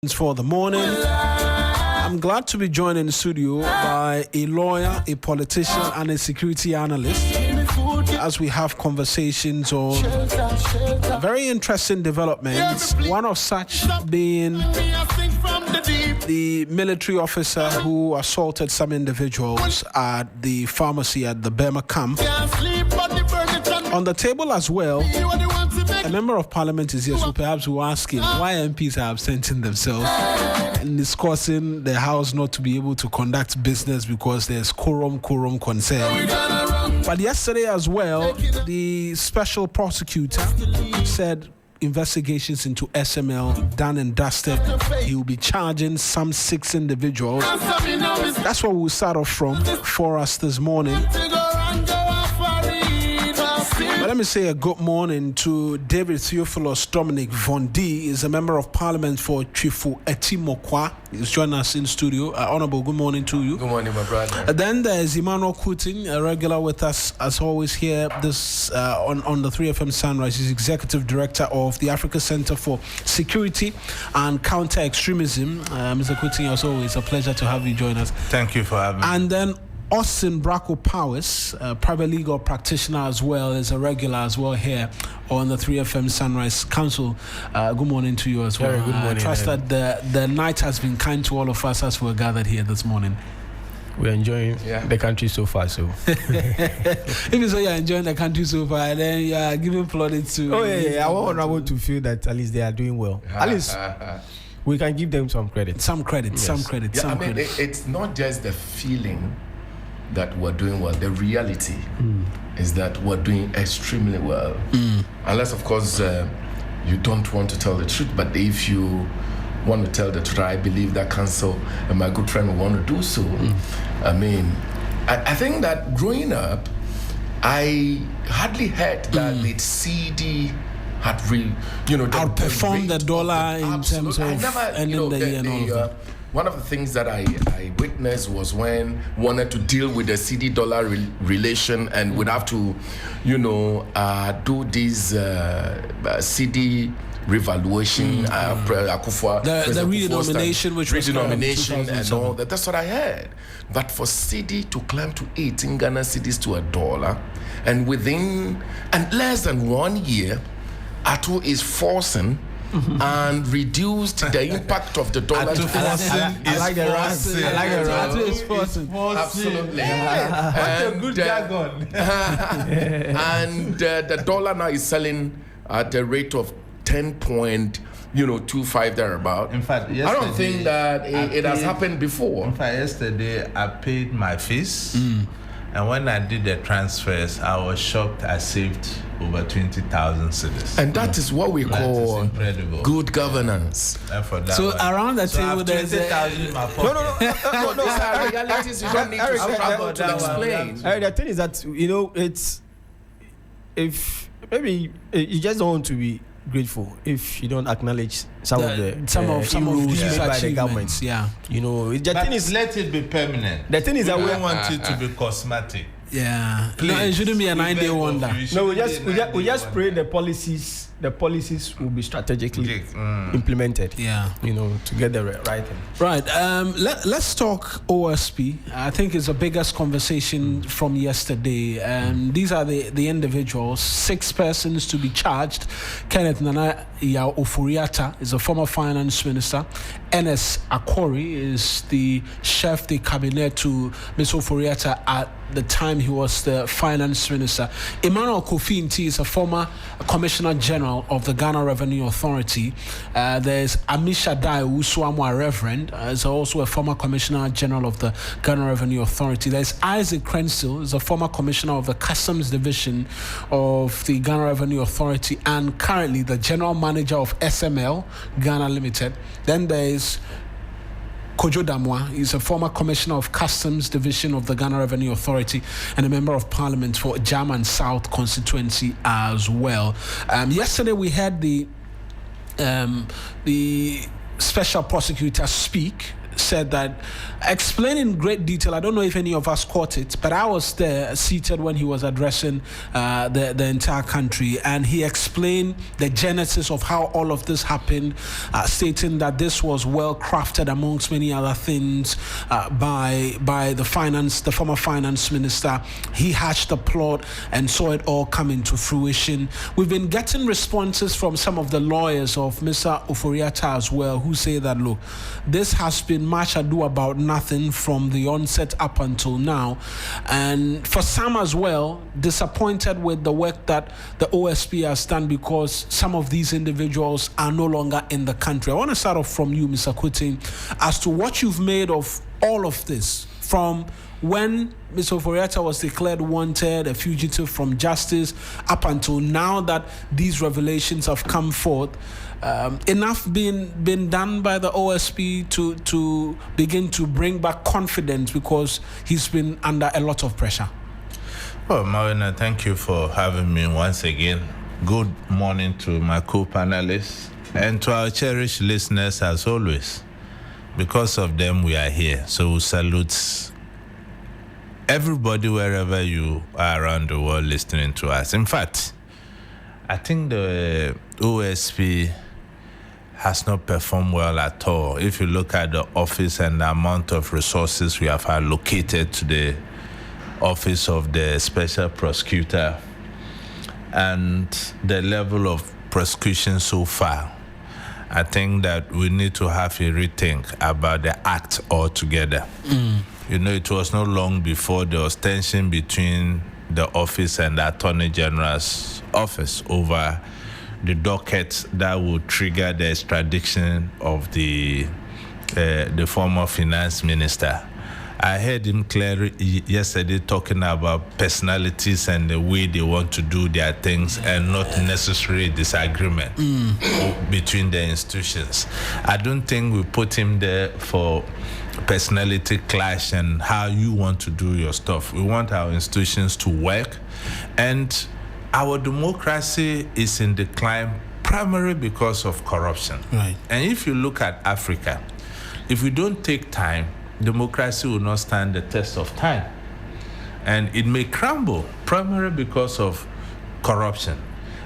For the morning. I'm glad to be joined in the studio by a lawyer, a politician, and a security analyst as we have conversations on very interesting developments. One of such being the military officer who assaulted some individuals at the pharmacy at the Burma camp. On the table as well, a member of parliament is here, so perhaps we'll ask him why MPs are absenting themselves and discussing the House not to be able to conduct business because there's quorum concern. But yesterday as well, the special prosecutor said investigations into SML done and dusted. He will be charging some 6 individuals. That's what we'll start off from for us this morning. But let me say a good morning to David Theophilus Dominic Von D. Is a member of parliament for Chifu Etimokwa. He's joining us in studio. Honorable, good morning to you. Good morning, my brother. Then there's Emmanuel Kutin, a regular with us as always here this on the 3FM Sunrise. He's executive director of the Africa Center for Security and Counter-Extremism. Mr. Kutin, as always, a pleasure to have you join us. Thank you for having me. And then Austin Bracco Powers, private legal practitioner as well, is a regular as well here on the 3FM Sunrise Council. Good morning to you as well. Very good morning. I trust that the night has been kind to all of us as we're gathered here this morning. We're enjoying the country so far, so. If you say you're enjoying the country so far, then you are giving plaudits to... Oh, yeah. I want everyone to feel that at least they are doing well. At least we can give them some credit. Some credit. It's not just the feeling that we're doing well. The reality is that we're doing extremely well. Unless, of course, you don't want to tell the truth. But if you want to tell the truth, I believe that council and my good friend will want to do so. I mean, I think that growing up, I hardly heard that the CD had outperformed the dollar in terms of ending the year and all of that. One of the things that I witnessed was when wanted to deal with the CD-dollar relation and would have to, do these CD revaluation, the redenomination, which was redenomination and all that. That's what I heard. But for CD to climb to 18 Ghana cedis to $1, and within less than 1 year, ATO is forcing. And reduced the impact of the dollar. I like the Absolutely. What a good jargon. And the dollar now is selling at the rate of 10.25 thereabout. In fact, I don't think that it has happened before. In fact, yesterday I paid my fees, and when I did the transfers, I was shocked. I saved over 20,000 cedis. And that is what we call good governance. So around the table, there's 20,000 No. Those are realities you don't need to struggle to explain. The thing is that, it's... If maybe you just don't want to be grateful if you don't acknowledge some of these rules made by the government. Yeah. The thing is, let it be permanent. The thing is that we don't want it to be cosmetic. Yeah. Please, no, it shouldn't be a 9-day wonder. No, we just pray the policies will be strategically implemented. Yeah. To get the right thing. Right. Let's talk OSP. I think it's the biggest conversation from yesterday. These are the individuals, 6 persons to be charged. Kenneth Nana Oforiatta is a former finance minister. NS Akori is the chef de cabinet to Ms. Oforiatta at the time he was the finance minister. Emmanuel Kofi Nti is a former commissioner general of the Ghana Revenue Authority. There's Amisha Dai Uswamwa Reverend, is also a former commissioner general of the Ghana Revenue Authority. There's Isaac Crenstill, is a former commissioner of the Customs Division of the Ghana Revenue Authority and currently the general manager of SML Ghana Limited. Then there's Kojo Damwa is a former commissioner of Customs Division of the Ghana Revenue Authority and a member of Parliament for German South constituency as well. Yesterday we had the special prosecutor speak said that, explained in great detail. I don't know if any of us caught it, but I was there seated when he was addressing the entire country, and he explained the genesis of how all of this happened, stating that this was well crafted amongst many other things by the former finance minister. He hatched the plot and saw it all come into fruition. We've been getting responses from some of the lawyers of Mr. Ofori-Atta as well, who say that, look, this has been much ado about nothing from the onset up until now. And for some as well, disappointed with the work that the OSP has done because some of these individuals are no longer in the country. I want to start off from you, Mr. Kuti, as to what you've made of all of this, from when Mr. Ofori-Atta was declared wanted, a fugitive from justice, up until now that these revelations have come forth. Enough been done by the OSP to begin to bring back confidence, because he's been under a lot of pressure. Well, Marina, thank you for having me once again. Good morning to my co-panelists and to our cherished listeners as always. Because of them, we are here. So we salute everybody wherever you are around the world listening to us. In fact, I think the OSP has not performed well at all. If you look at the office and the amount of resources we have allocated to the office of the special prosecutor and the level of prosecution so far, I think that we need to have a rethink about the act altogether. You know, it was not long before there was tension between the office and the Attorney General's office over the docket that would trigger the extradition of the former finance minister. I heard him clearly yesterday talking about personalities and the way they want to do their things, and not necessarily disagreement between the institutions. I don't think we put him there for personality clash and how you want to do your stuff. We want our institutions to work, and our democracy is in decline primarily because of corruption. Right. And if you look at Africa, if we don't take time, democracy will not stand the test of time. And it may crumble primarily because of corruption.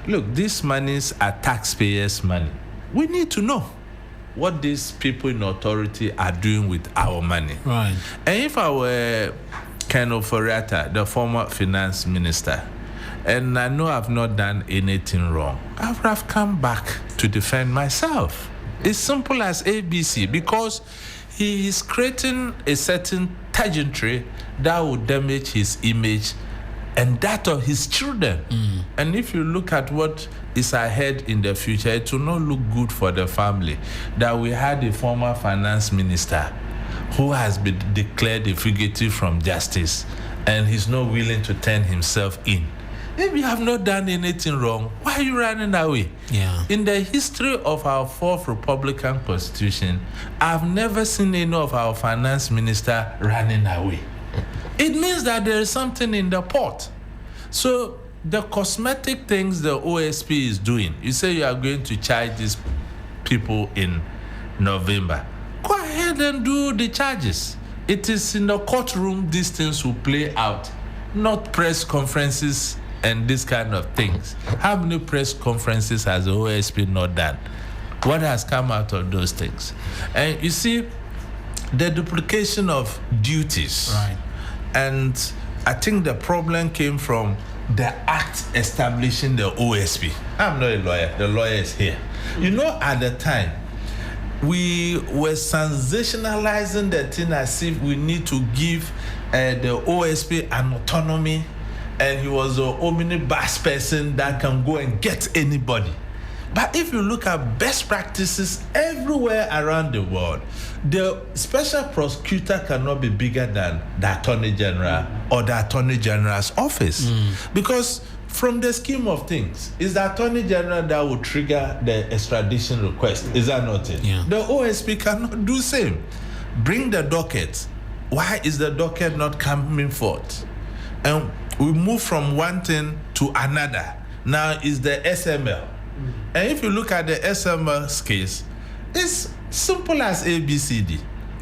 Look, these monies are taxpayers' money. We need to know what these people in authority are doing with our money. Right. And if I were Ken Ofori-Atta, the former finance minister, and I know I've not done anything wrong, I would have come back to defend myself. It's simple as ABC, because he is creating a certain pageantry that will damage his image and that of his children. And if you look at what is ahead in the future, it will not look good for the family. That we had a former finance minister who has been declared a fugitive from justice, and he's not willing to turn himself in. If you have not done anything wrong, why are you running away? Yeah. In the history of our fourth Republican Constitution, I've never seen any of our finance minister running away. It means that there is something in the pot. So the cosmetic things the OSP is doing, you say you are going to charge these people in November. Go ahead and do the charges. It is in the courtroom these things will play out, not press conferences and this kind of things. How many press conferences has the OSP not done? What has come out of those things? And you see, the duplication of duties. Right. And I think the problem came from the act establishing the OSP. I'm not a lawyer. The lawyer is here. You know, at the time, we were sensationalizing the thing as if we need to give the OSP an autonomy, and he was an omnibus person that can go and get anybody. But if you look at best practices everywhere around the world, the special prosecutor cannot be bigger than the Attorney General or the Attorney General's office. Because from the scheme of things, it's the Attorney General that will trigger the extradition request. Is that not it? Yeah. The OSP cannot do same. Bring the docket. Why is the docket not coming forth? And we move from one thing to another. Now is the SML. And if you look at the SML's case, it's simple as ABCD.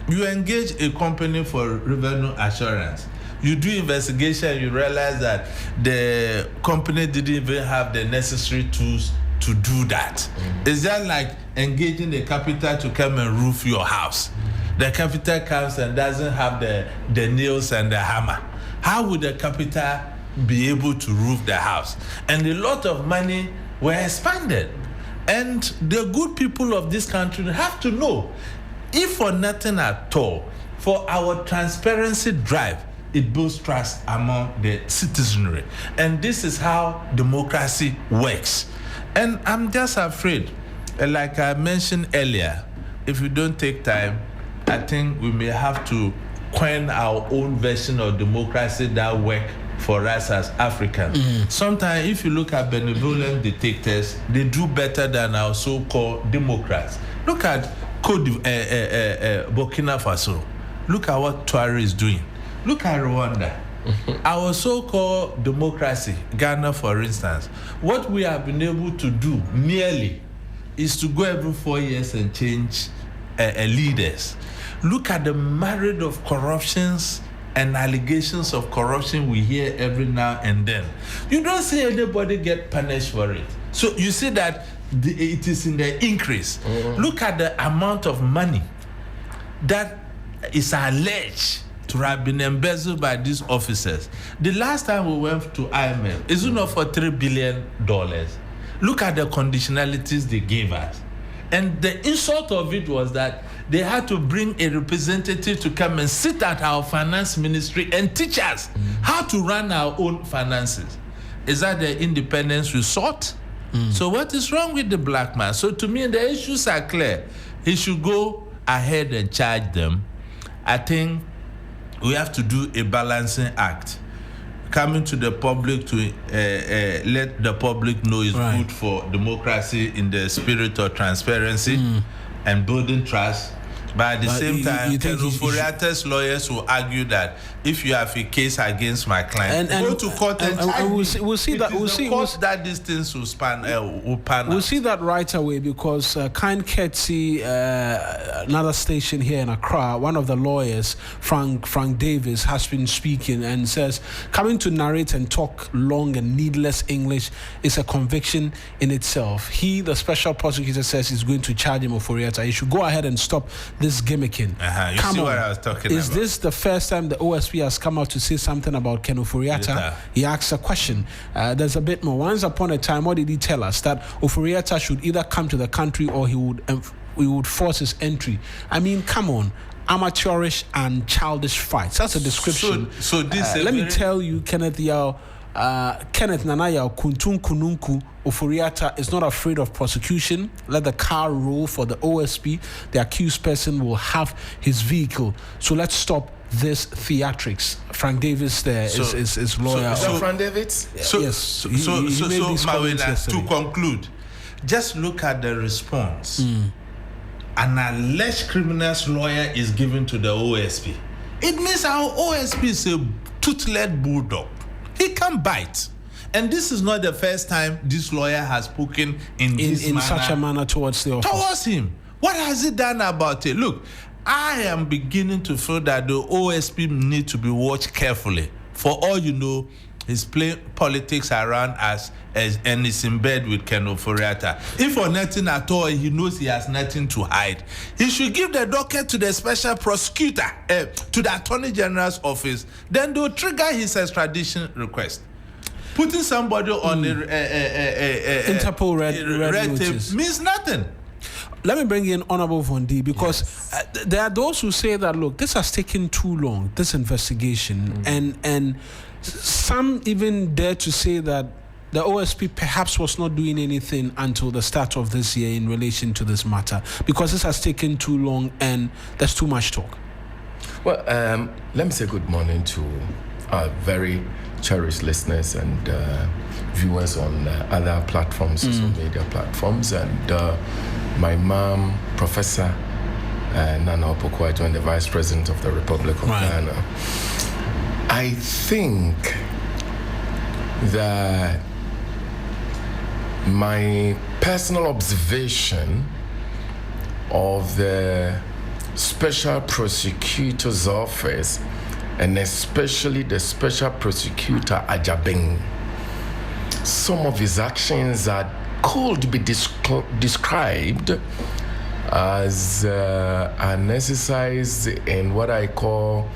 You engage a company for revenue assurance. You do investigation, you realize that the company didn't even have the necessary tools to do that. It's just like engaging the capital to come and roof your house. The capital comes and doesn't have the nails and the hammer. How would the capital be able to roof the house? And a lot of money were expended. And the good people of this country have to know, if for nothing at all, for our transparency drive, it builds trust among the citizenry. And this is how democracy works. And I'm just afraid, like I mentioned earlier, if we don't take time, I think we may have to coin our own version of democracy that work for us as Africans. Sometimes, if you look at benevolent dictators, they do better than our so-called Democrats. Look at Burkina Faso. Look at what Touare is doing. Look at Rwanda. Our so-called democracy, Ghana, for instance, what we have been able to do merely is to go every 4 years and change leaders. Look at the myriad of corruptions and allegations of corruption we hear every now and then. You don't see anybody get punished for it. So you see that it is in the increase. Look at the amount of money that is alleged to have been embezzled by these officers. The last time we went to IMF, is it not for $3 billion? Look at the conditionalities they gave us. And the insult of it was that they had to bring a representative to come and sit at our finance ministry and teach us how to run our own finances. Is that the independence we sought? So what is wrong with the black man? So to me, the issues are clear. He should go ahead and charge them. I think we have to do a balancing act. Coming to the public to let the public know is good for democracy in the spirit of transparency and building trust. But at the same time, Kenuforiata's lawyers will argue that if you have a case against my client, go to court and we'll see that. We'll see that these things will pan. We'll see that right away because Kind Ketsi, another station here in Accra, one of the lawyers, Frank Davis, has been speaking and says coming to narrate and talk long and needless English is a conviction in itself. He, the special prosecutor, says he's going to charge him Oforiatta. He should go ahead and stop this gimmicking. You see what I was talking about. Is this the first time the OSP has come out to say something about Ken Oforiatta? He asks a question. There's a bit more. Once upon a time, what did he tell us? That Oforiatta should either come to the country or we would force his entry. I mean, come on. Amateurish and childish fights. That's a description. So this let me tell you, Kenneth Nanaya Kuntun Kununku Oforiatta is not afraid of prosecution. Let the car roll for the OSP. The accused person will have his vehicle. So let's stop this theatrics. Frank Davis there is lawyer. Is that Frank Davis? Yes. So Mawena, to conclude, just look at the response. An alleged criminal's lawyer is given to the OSP. It means our OSP is a toothless bulldog. He can bite. And this is not the first time this lawyer has spoken in such a manner towards the office. Towards him. What has he done about it? Look, I am beginning to feel that the OSP need to be watched carefully. For all you know, he's playing politics around us and is in bed with Ken Oforiatta. If for nothing at all, he knows he has nothing to hide. He should give the docket to the special prosecutor, to the Attorney General's office. Then they'll trigger his extradition request. Putting somebody on Interpol red tape means nothing. Let me bring in Honorable Vondi because there are those who say that, look, this has taken too long, this investigation, and some even dare to say that the OSP perhaps was not doing anything until the start of this year in relation to this matter because this has taken too long and there's too much talk. Well, let me say good morning to our very cherished listeners and viewers on other platforms, social media platforms, and my mom, Professor Nana Opoku-Adjoin, the Vice President of the Republic of Ghana. I think that my personal observation of the special prosecutor's office, and especially the special prosecutor Ajabeng, some of his actions could be described as an exercise in what I call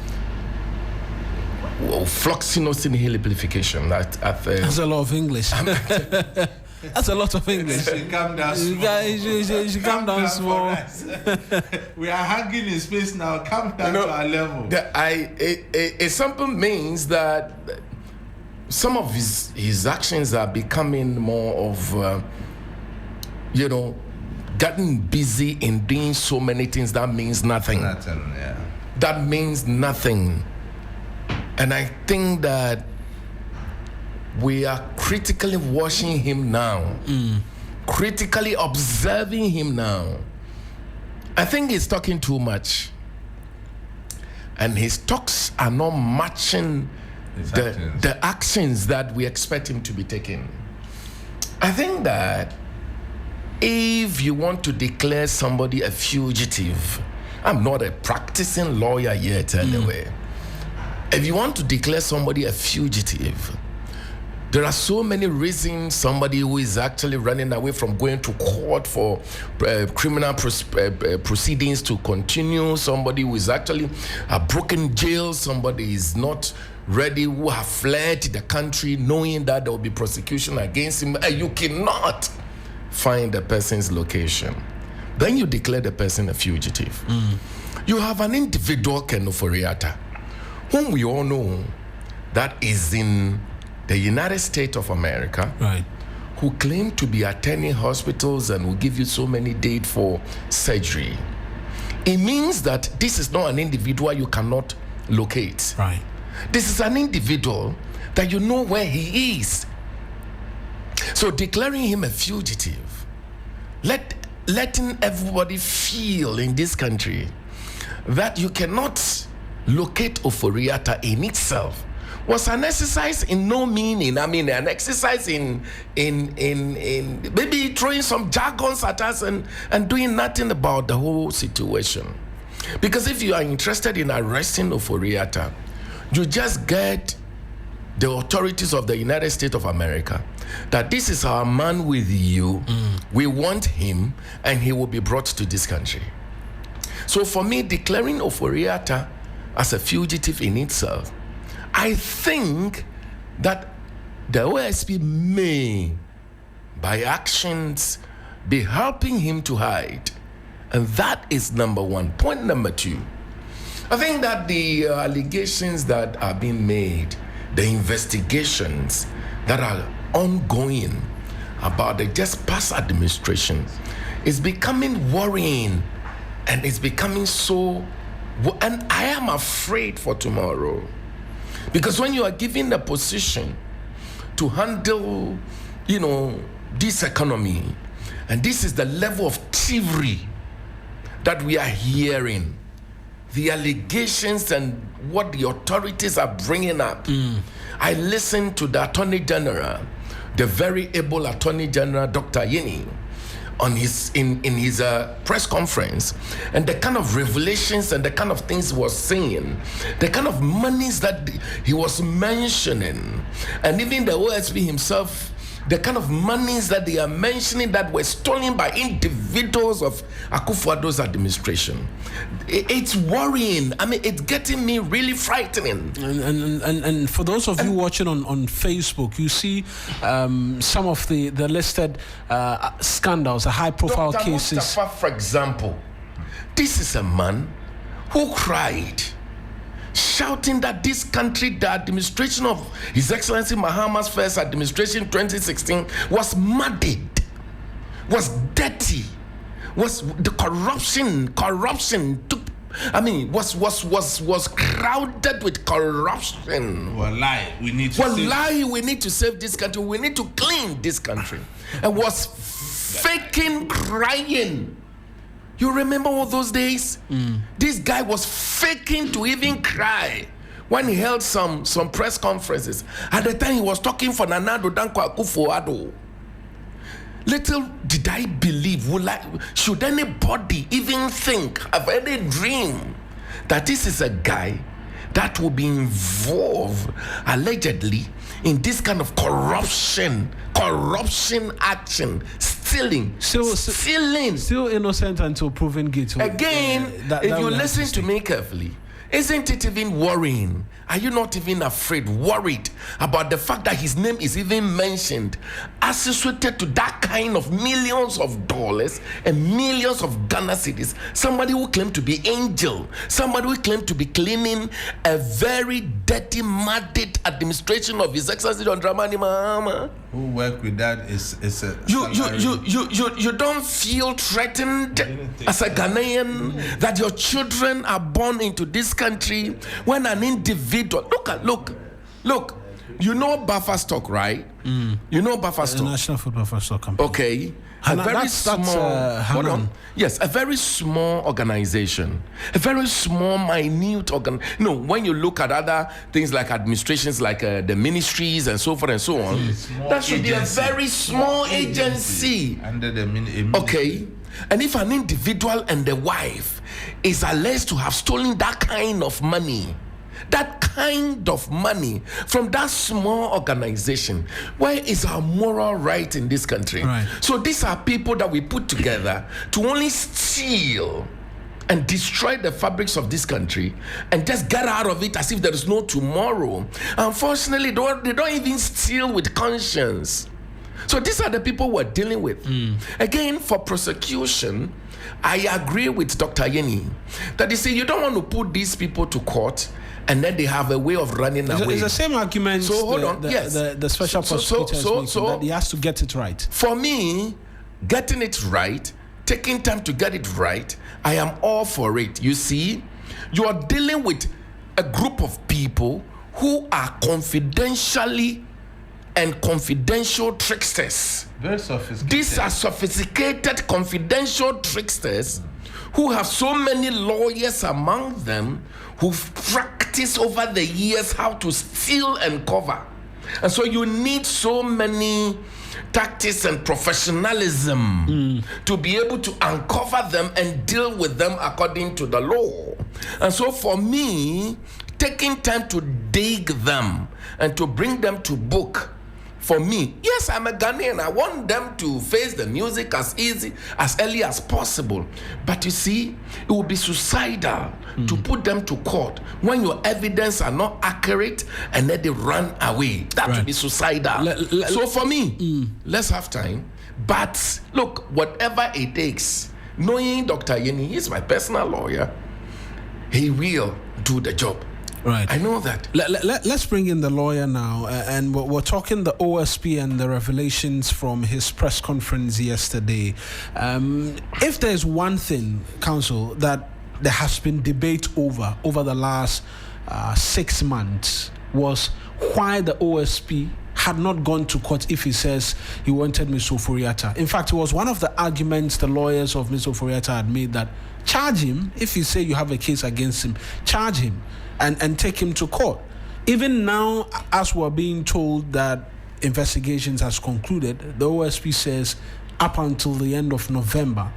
fluoxetine inhaliplication. That's a lot of English. That's a lot of English. She calm down small. She calm down small. We are hanging in space now. Come down to our level. It simply means that some of his actions are becoming more of, getting busy in doing so many things that means nothing. That means nothing. And I think that we are critically watching him now, critically observing him now. I think he's talking too much. And his talks are not matching the actions that we expect him to be taking. I think that if you want to declare somebody a fugitive, I'm not a practicing lawyer yet anyway. If you want to declare somebody a fugitive, there are so many reasons somebody who is actually running away from going to court for criminal proceedings to continue, somebody who is actually broken jail, somebody is not ready, who have fled the country knowing that there will be prosecution against him. You cannot find the person's location. Then you declare the person a fugitive. You have an individual, Ken Oforiatta, whom we all know that is in the United States of America, right, who claim to be attending hospitals and will give you so many dates for surgery. It means that this is not an individual you cannot locate. Right. This is an individual that you know where he is. So declaring him a fugitive, letting everybody feel in this country that you cannot locate Oforiatta in itself was an exercise in no meaning. I mean, an exercise in maybe throwing some jargons at us and doing nothing about the whole situation. Because if you are interested in arresting Oforiatta, you just get the authorities of the United States of America that this is our man with you. We want him, and he will be brought to this country. So for me, declaring Oforiatta as a fugitive in itself, I think that the OSP may, by actions, be helping him to hide. And that is number one. Point number two, I think that the allegations that are being made, the investigations that are ongoing about the just past administration is becoming worrying, and it's becoming so, and I am afraid for tomorrow. Because when you are given the position to handle, this economy, and this is the level of thievery that we are hearing, the allegations and what the authorities are bringing up. I listened to the Attorney General, the very able Attorney General, Dr. Yini, on his press conference, and the kind of revelations and the kind of things he was saying, the kind of monies that he was mentioning, and even the OSP himself, the kind of monies that they are mentioning that were stolen by individuals of Akufo-Addo's administration. It's worrying. I mean, it's getting me really frightening. And for those of you watching on Facebook, you see some of the listed scandals, the high-profile Dr. cases. Mustafa, for example, this is a man who cried, shouting that this country, the administration of His Excellency Mahama's first administration, 2016, was muddied, was dirty, was the corruption took. I mean, was crowded with corruption. Wallahi, we need to save this country. We need to clean this country, and was faking crying. You remember all those days? This guy was faking to even cry when he held some press conferences. At the time, he was talking for Nana Addo Dankwa Akufo-Addo. Little did I believe, should anybody even think, have any dream that this is a guy that will be involved allegedly in this kind of corruption action, stealing. Still innocent until proven guilty. Again, if you listen to me carefully, isn't it even worrying? Are you not even worried about the fact that his name is even mentioned, associated to that kind of millions of dollars and millions of Ghana cedis? Somebody who claimed to be angel, somebody who claimed to be cleaning a very dirty, muddied administration of His Excellency John Dramani Mahama. Who work with that is a you don't feel threatened as a Ghanaian that your children are born into this country when an individual look, you know buffer stock, right? You know buffer stock, National Food Buffer Stock Company. Okay. A very small organization, a very small, minute when you look at other things like administrations, like the ministries and so forth and so on, that should be a very small agency. Under the okay. And if an individual and the wife is alleged to have stolen that kind of money from that small organization, where is our moral right in this country? Right. So these are people that we put together to only steal and destroy the fabrics of this country and just get out of it as if there is no tomorrow. Unfortunately, they don't even steal with conscience. So these are the people we're dealing with. Again, for prosecution, I agree with Dr. Yeni that you don't want to put these people to court and then they have a way of running away. It's the same argument. So hold on. The special prosecutor is making, that he has to get it right. For me, getting it right, taking time to get it right, I am all for it. You see, you are dealing with a group of people who are confidential tricksters. Very sophisticated. These are sophisticated confidential tricksters who have so many lawyers among them who've practiced over the years how to steal and cover. And so you need so many tactics and professionalism to be able to uncover them and deal with them according to the law. And so for me, taking time to dig them and to bring them to book, for me, yes, I'm a Ghanaian. I want them to face the music as early as possible. But you see, it would be suicidal to put them to court when your evidence are not accurate and then they run away. That would be suicidal. So for me, let's have time. But look, whatever it takes, knowing Dr. Yeni, he's my personal lawyer, he will do the job. Right. I know that. Let's bring in the lawyer now, and we're talking the OSP and the revelations from his press conference yesterday. If there's one thing, counsel, that there has been debate over the last 6 months, was why the OSP had not gone to court if he says he wanted Ms. Oforiatta. In fact, it was one of the arguments the lawyers of Ms. Oforiatta had made, that charge him. If you say you have a case against him, charge him and take him to court. Even now, as we're being told that investigations has concluded, the OSP says up until the end of November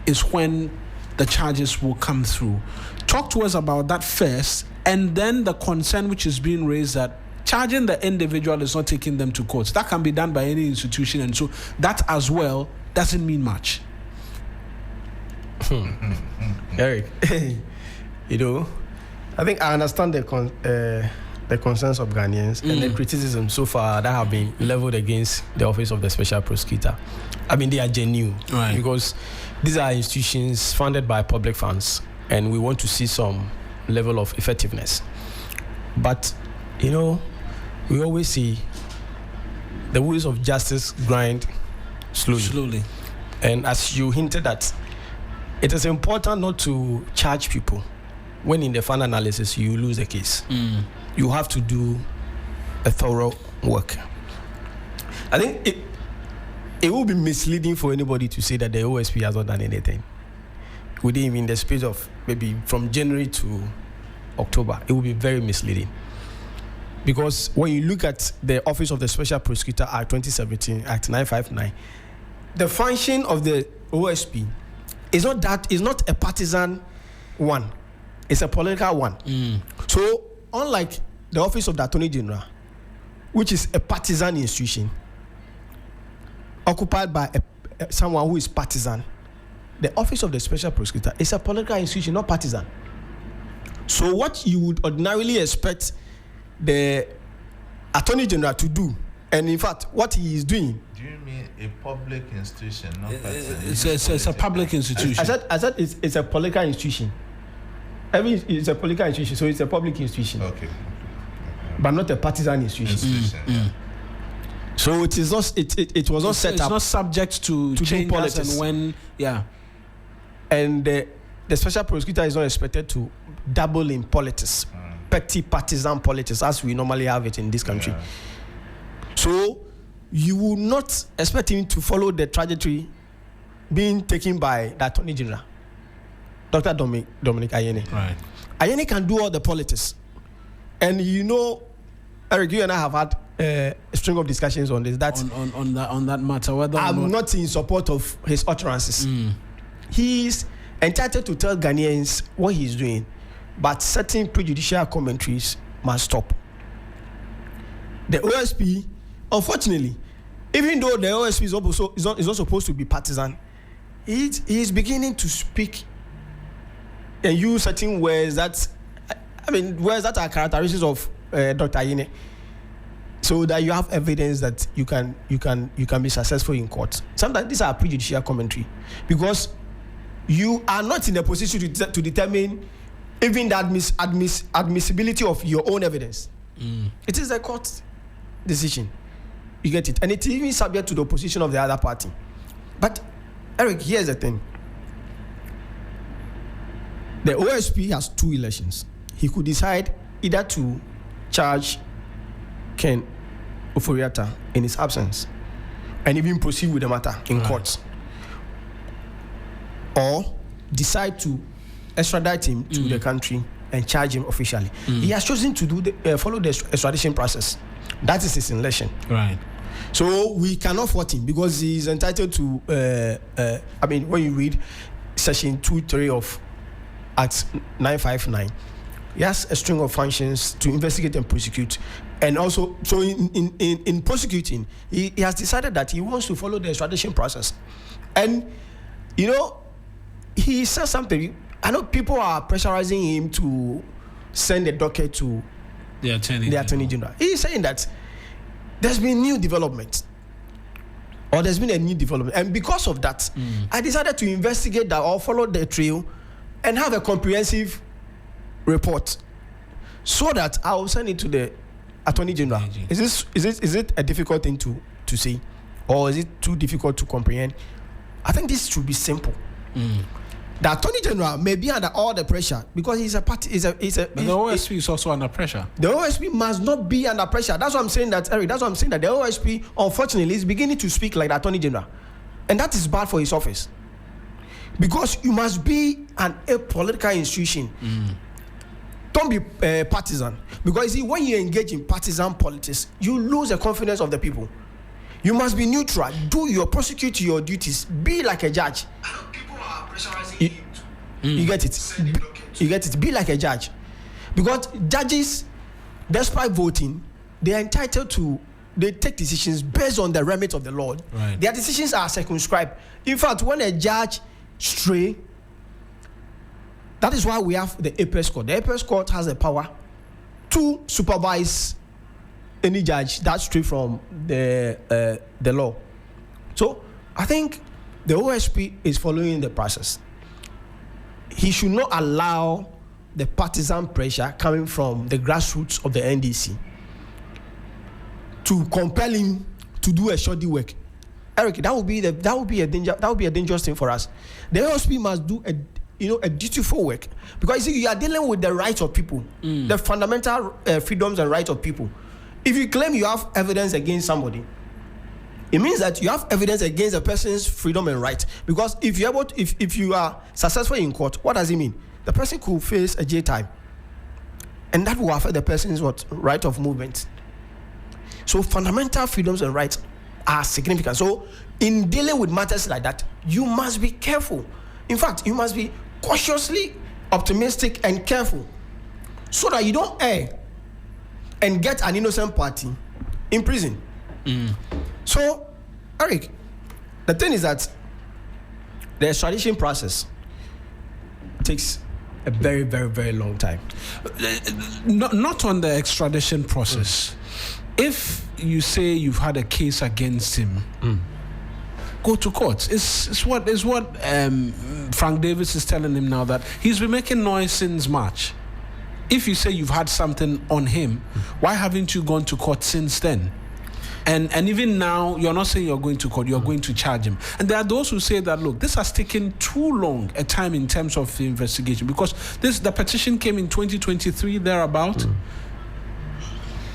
is when the charges will come through. Talk to us about that first, and then the concern which is being raised that charging the individual is not taking them to court. That can be done by any institution, and so that as well doesn't mean much. Eric, I think I understand the concerns of Ghanaians and the criticism so far that have been leveled against the Office of the Special Prosecutor. I mean, they are genuine, right? Because these are institutions funded by public funds, and we want to see some level of effectiveness. But, we always see the wheels of justice grind slowly. And as you hinted at, it is important not to charge people when in the final analysis you lose a case. You have to do a thorough work. I think it will be misleading for anybody to say that the OSP has not done anything within the space of maybe from January to October. It will be very misleading, because when you look at the Office of the Special Prosecutor Act 2017, Act 959, the function of the OSP is not a partisan one. It's a political one. So, unlike the office of the Attorney General, which is a partisan institution occupied by someone who is partisan, the office of the Special Prosecutor is a political institution, not partisan. So, what you would ordinarily expect the Attorney General to do, and in fact, what he is doing. Do you mean a public institution, not partisan? It's a public institution. I said it's a political institution. It's a political institution, so it's a public institution. Okay. But not a partisan institution. So it is not. It was not set it's up. It's not subject to changes politics. and when. Yeah. And the Special Prosecutor is not expected to dabble in politics, petty partisan politics, as we normally have it in this country. Yeah. So you will not expect him to follow the trajectory being taken by the Attorney General, Dr. Dominic Ayeni. Right. Ayeni can do all the politics. And Eric, you and I have had a string of discussions on this. On that matter, whether I'm not in support of his utterances. He's entitled to tell Ghanaians what he's doing, but certain prejudicial commentaries must stop. The OSP, unfortunately, even though the OSP is not supposed to be partisan, he is beginning to speak and use certain words that are characteristics of Dr. Ayeni, so that you have evidence that you can be successful in court. Sometimes these are prejudicial commentary, because you are not in a position to determine even the admissibility of your own evidence. It is a court decision. You get it, and it's even subject to the opposition of the other party. But Eric, here's the thing: the OSP has 2 elections. He could decide either to charge Ken Oforiatta in his absence and even proceed with the matter in court, or decide to extradite him to the country and charge him officially. He has chosen to follow the extradition process. That is his election. Right. So we cannot fault him, because he is entitled to. When you read section 2.3 of Act 959, he has a string of functions to investigate and prosecute, and also so in prosecuting, he has decided that he wants to follow the extradition process, and he said something. I know people are pressurizing him to send a docket to the Attorney General. He is saying that there's been new development, or there's been a new development, and because of that, I decided to investigate that or follow the trail and have a comprehensive report, so that I will send it to the Attorney General. Is it a difficult thing to say, or is it too difficult to comprehend? I think this should be simple. The Attorney General may be under all the pressure, because he's a party. But the OSP is also under pressure. The OSP must not be under pressure. That's what I'm saying, that Eric. That's what I'm saying, that the OSP, unfortunately, is beginning to speak like the Attorney General, and that is bad for his office, because you must be an apolitical institution. Don't be partisan, because you see, when you engage in partisan politics, you lose the confidence of the people. You must be neutral. Prosecute your duties. Be like a judge. You get it. You get it. Be like a judge, because judges, despite voting, they are entitled to. They take decisions based on the remit of the law. Right. Their decisions are circumscribed. In fact, when a judge stray, that is why we have the Apex Court. The Apex Court has the power to supervise any judge that stray from the law. So I think the OSP is following the process. He should not allow the partisan pressure coming from the grassroots of the NDC to compel him to do a shoddy work. Eric, that would be a dangerous thing for us. The OSP must do a dutiful work, because you see, you are dealing with the rights of people, the fundamental freedoms and rights of people. If you claim you have evidence against somebody, it means that you have evidence against a person's freedom and right. Because if you are successful in court, what does it mean? The person could face a jail time, and that will affect the person's right of movement. So fundamental freedoms and rights are significant. So in dealing with matters like that, you must be careful. In fact, you must be cautiously optimistic and careful so that you don't err and get an innocent party in prison. So, Eric, the thing is that the extradition process takes a very, very, very long time. Not on the extradition process. If you say you've had a case against him, go to court. It's what Frank Davis is telling him now, that he's been making noise since March. If you say you've had something on him, why haven't you gone to court since then? And even now, you're not saying you're going to court, you're going to charge him. And there are those who say that, look, this has taken too long a time in terms of the investigation, because the petition came in 2023, thereabout.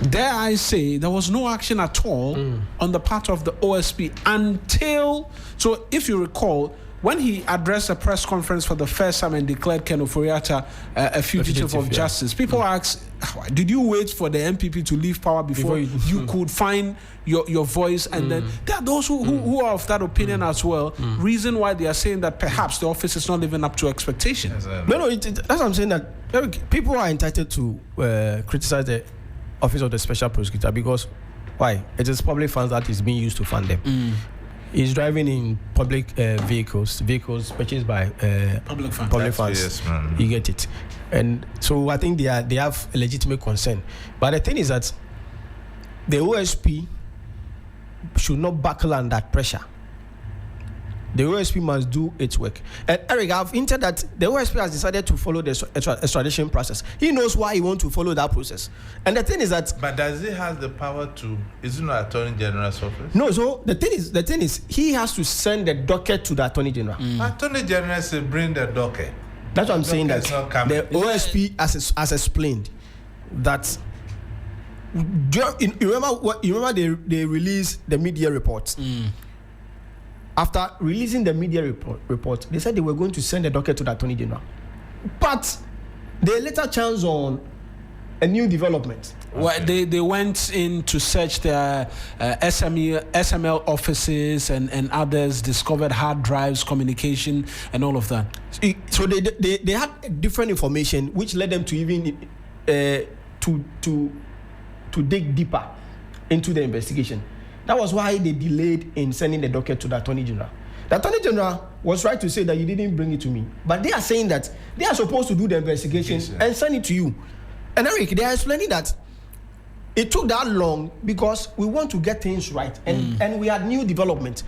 Dare I say, there was no action at all on the part of the OSP until, so if you recall, when he addressed a press conference for the first time and declared Ken Ofori-Atta a fugitive of justice, people asked, did you wait for the MPP to leave power before you could find your voice? And then there are those who are of that opinion as well. Reason why they are saying that perhaps the office is not living up to expectations. No, that's what I'm saying, that people are entitled to criticize the office of the special prosecutor, because why? It is public funds that is being used to fund them. He's driving in public vehicles purchased by Public funds. Public funds. Yes, man. You get it. And so I think they have a legitimate concern. But the thing is that the OSP should not buckle under that pressure. The OSP must do its work. And Eric, I've hinted that the OSP has decided to follow the extradition process. He knows why he wants to follow that process. And the thing is that... But does he have the power to... Is it not Attorney General's office? No, so the thing is, he has to send the docket to the Attorney General. Attorney General said bring the docket. That's what I'm saying, that Docket's not coming. the OSP has explained that... You remember they released the media reports. After releasing the media report, they said they were going to send the docket to the Attorney General. But they later chanced on a new development. Well, they went in to search their SML offices and others, discovered hard drives, communication, and all of that. So they had different information, which led them to even to dig deeper into the investigation. That was why they delayed in sending the docket to the Attorney General. The Attorney General was right to say that you didn't bring it to me, but they are saying that they are supposed to do the investigation and send it to you. And Eric, they are explaining that it took that long because we want to get things right, and we had new development.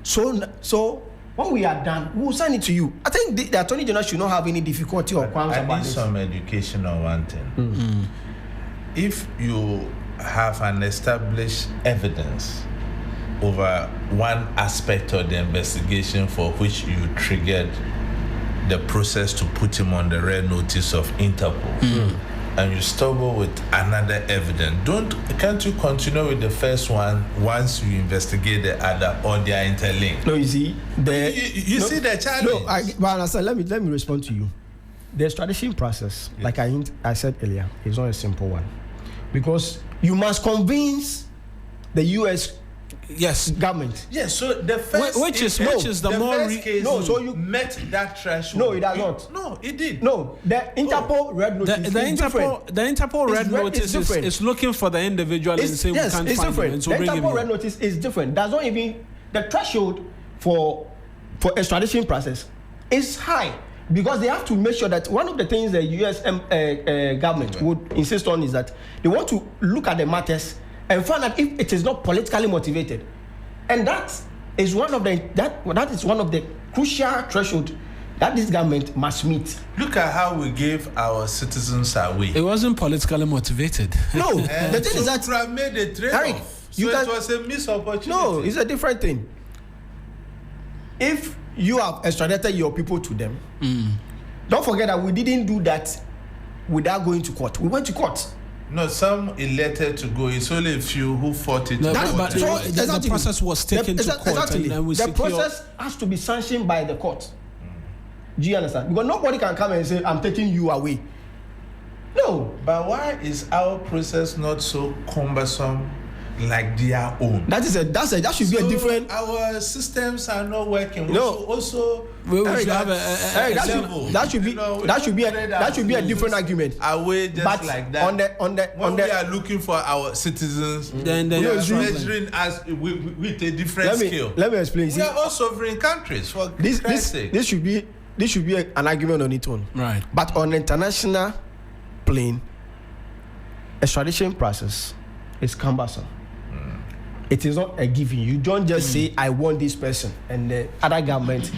So when we are done, we will send it to you. I think the Attorney General should not have any difficulty or qualms about I need this. some education on one thing. If you have an established evidence over one aspect of the investigation for which you triggered the process to put him on the red notice of Interpol, and you stumble with another evidence, can't you continue with the first one once you investigate the other, or they are interlinked? No, you see, you see the challenge. But let me respond to you. The extradition process, like I said earlier, is not a simple one, because you must convince the U.S. government. Yes, so the first which is the more case so you met that threshold. No, it does not. No, it did. No, the Interpol red notice the is different. The Interpol red notice is looking for the individual and saying we can't it's find different. him. So the bring him Interpol in. red notice is different. Does not even the threshold for extradition process is high, because they have to make sure that one of the things the U.S. government would insist on is that they want to look at the matters and find out if it is not politically motivated, and that is one of the crucial threshold that this government must meet. Look at how we gave our citizens away. It wasn't politically motivated. No, the thing is that Trump made a trade-off. Eric, It was a missed opportunity. No, it's a different thing. If you have extradited your people to them, don't forget that we didn't do that without going to court. We went to court. No, some elected to go. It's only a few who fought it. No, to but vote. the process was taken to court. Exactly. And we the process has to be sanctioned by the court. Do you understand? Because nobody can come and say, I'm taking you away. No. But why is our process not so cumbersome like their own. That should be a different. Our systems are not working. No. Also, Eric, that should be a different argument. Away just but like that. When we are looking for our citizens, then we are measuring us with a different scale. Let me explain. We are all sovereign countries. For this should be an argument on its own. Right. But on international plane, extradition process is cumbersome. It is not a given. You don't just say, I want this person, and the other government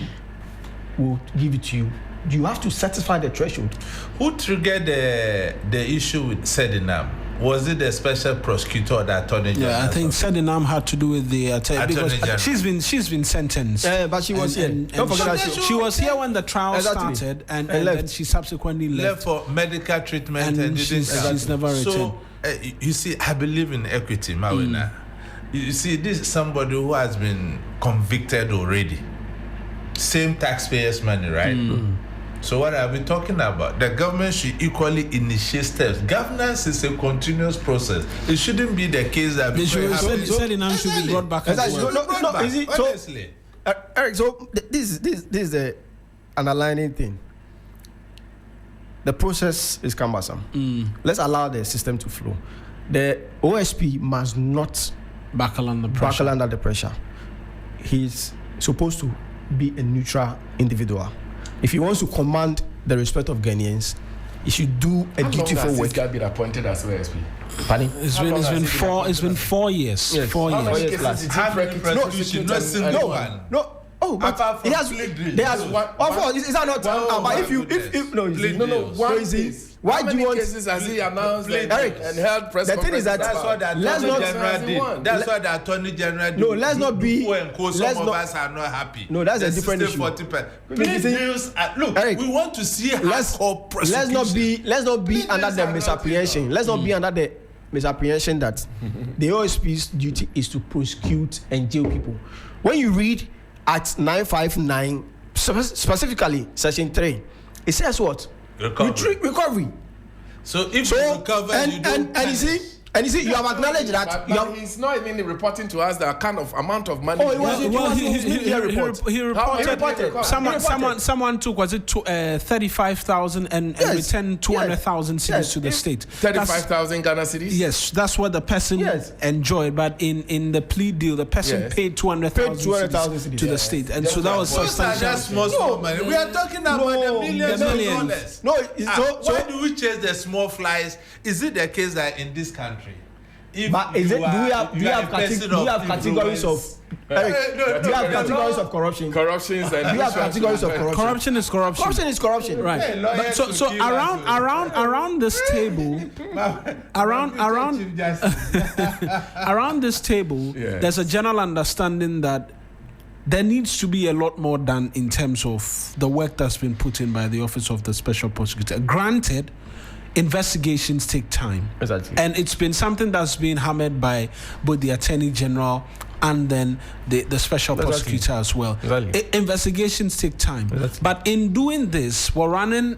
will give it to you. You have to satisfy the threshold. Who triggered the issue with Sedinam? Was it the special prosecutor or the attorney general? Yeah, I think Sedinam had to do with the attorney General. because she's been sentenced. But she was here. Don't forget that she was here when the trial started, and then she subsequently left for medical treatment and she's never returned. So you see, I believe in equity, Mawina. You see, this is somebody who has been convicted already. Same taxpayers' money, right? So what are we talking about? The government should equally initiate steps. Governance is a continuous process. It shouldn't be the case that Sedinam should be brought back as well. Honestly. Eric, so this is the underlining thing. The process is cumbersome. Let's allow the system to flow. The OSP must not buckle under the pressure. He's supposed to be a neutral individual. If he wants to command the respect of Ghanaians, he should do a dutiful work. This guy been appointed as OSP? Pardon? It's been 4 years. Yes. 4 How many years. cases did he prosecute? Not single one. No. Oh, but he has. Of course, is that not? But if one case. Why How do you want? cases has he announced Eric, and held press the thing is that that's what the attorney general did. That's what the attorney general did. No, let's not be. Some of us are not happy. No, that's a different issue. Look, Eric, we want to see let's not be under the misapprehension. Let's not be under the misapprehension that the OSP's duty is to prosecute and jail people. When you read at 959, specifically section 3, it says what? Recovery. So if you recover, and you see, you have acknowledged that. But he's not even reporting to us the kind of amount of money. He reported. Someone took 35,000 and returned 200,000 cedis to the state. 35,000 Ghana cedis. Yes, that's what the person enjoyed. But in the plea deal, the person paid 200,000 cedis to the state, and so that was substantial. That's small money. We are talking about the millions of dollars. No, why do we chase the small flies? Is it the case that in this country? But is it? Do we have categories of? Eric, do you have categories of corruption? Corruptions and do you have categories of corruption? Corruption is corruption. Corruption is corruption. Right. But so around this table, around this table, there's a general understanding that there needs to be a lot more done in terms of the work that's been put in by the Office of the Special Prosecutor. Granted, investigations take time. Exactly. And it's been something that's been hammered by both the Attorney General and then the Special Prosecutor as well. Exactly. Investigations take time. Exactly. But in doing this, we're running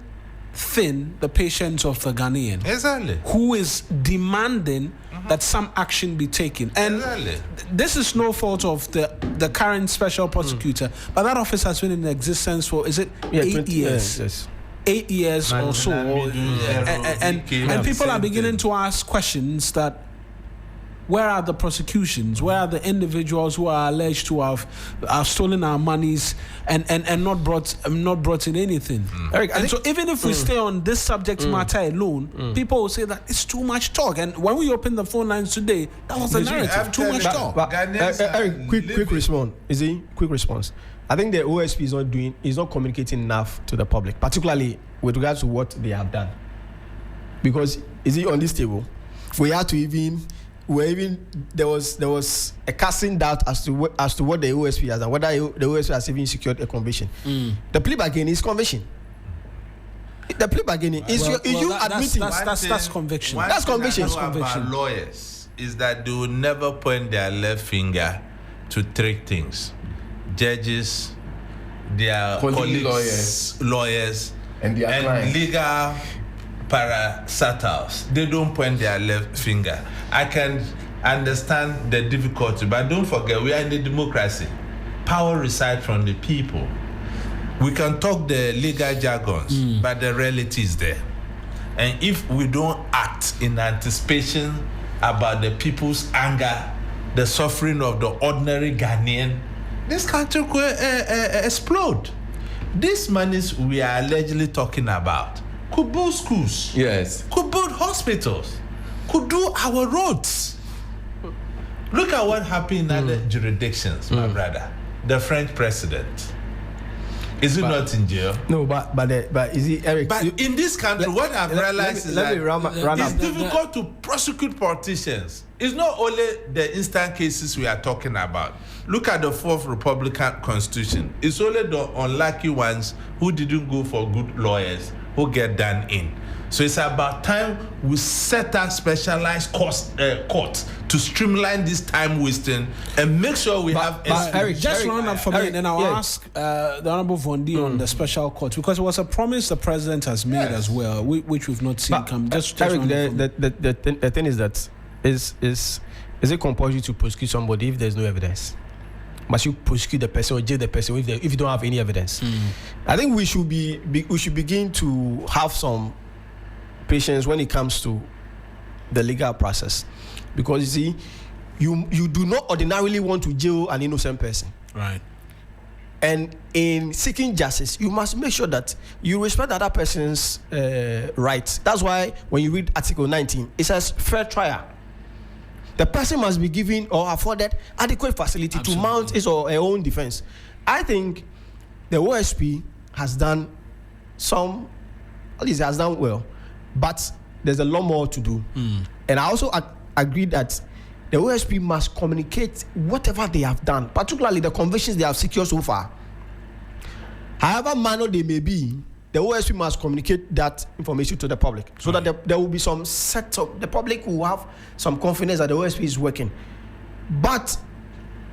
thin the patience of the Ghanaian. Who is demanding that some action be taken. And this is no fault of the current Special Prosecutor, but that office has been in existence for, is it 8 years? Yes. 8 years or so, and people are beginning to ask questions that where are the prosecutions? Where are the individuals who are alleged to have stolen our monies and not brought in anything? Eric, so even if we stay on this subject matter alone, people will say that it's too much talk. And when we opened the phone lines today, that was the narrative. Too much talk. Eric, quick response. Quick response. I think the OSP is not communicating enough to the public, particularly with regards to what they have done. Because on this table, there was a casting doubt as to what the OSP has done, whether the OSP has even secured a conviction. The plea bargain is conviction. The plea bargaining is you admitting that's conviction. That's conviction. About lawyers is that they will never point their left finger to three things: judges, their colleagues, lawyers, and legal parastatals. They don't point their left finger. I understand the difficulty. But don't forget, we are in a democracy. Power resides from the people. We can talk the legal jargons, but the reality is there. And if we don't act in anticipation about the people's anger, the suffering of the ordinary Ghanaian, this country could explode. These monies we are allegedly talking about could build schools, Yes. could build hospitals, could do our roads. Look at what happened in other jurisdictions, my brother. The French president. Is he not in jail? No, but is he, Eric? But in this country, what I've realized is that it's up. difficult to prosecute politicians. It's not only the instant cases we are talking about. Look at the Fourth Republican Constitution. It's only the unlucky ones who didn't go for good lawyers who get done in. So it's about time we set up specialized courts to streamline this time wasting and make sure we have. Eric, just round up for me, and then I'll ask the Honorable Vondi on the special court, because it was a promise the president has made as well, which we've not seen come. Just Eric, the thing is that is it compulsory to prosecute somebody if there's no evidence? Must you prosecute the person or jail the person if you don't have any evidence? I think we should begin to have some patience when it comes to the legal process, because you see, you do not ordinarily want to jail an innocent person, right? And in seeking justice, you must make sure that you respect the other person's rights. That's why when you read Article 19, it says fair trial. The person must be given or afforded adequate facility to mount his or her own defense. I think the OSP has done well, but there's a lot more to do. And I also agree that the OSP must communicate whatever they have done, particularly the convictions they have secured so far. However minor they may be, the OSP must communicate that information to the public, so that there will be some set of the public who have some confidence that the OSP is working. But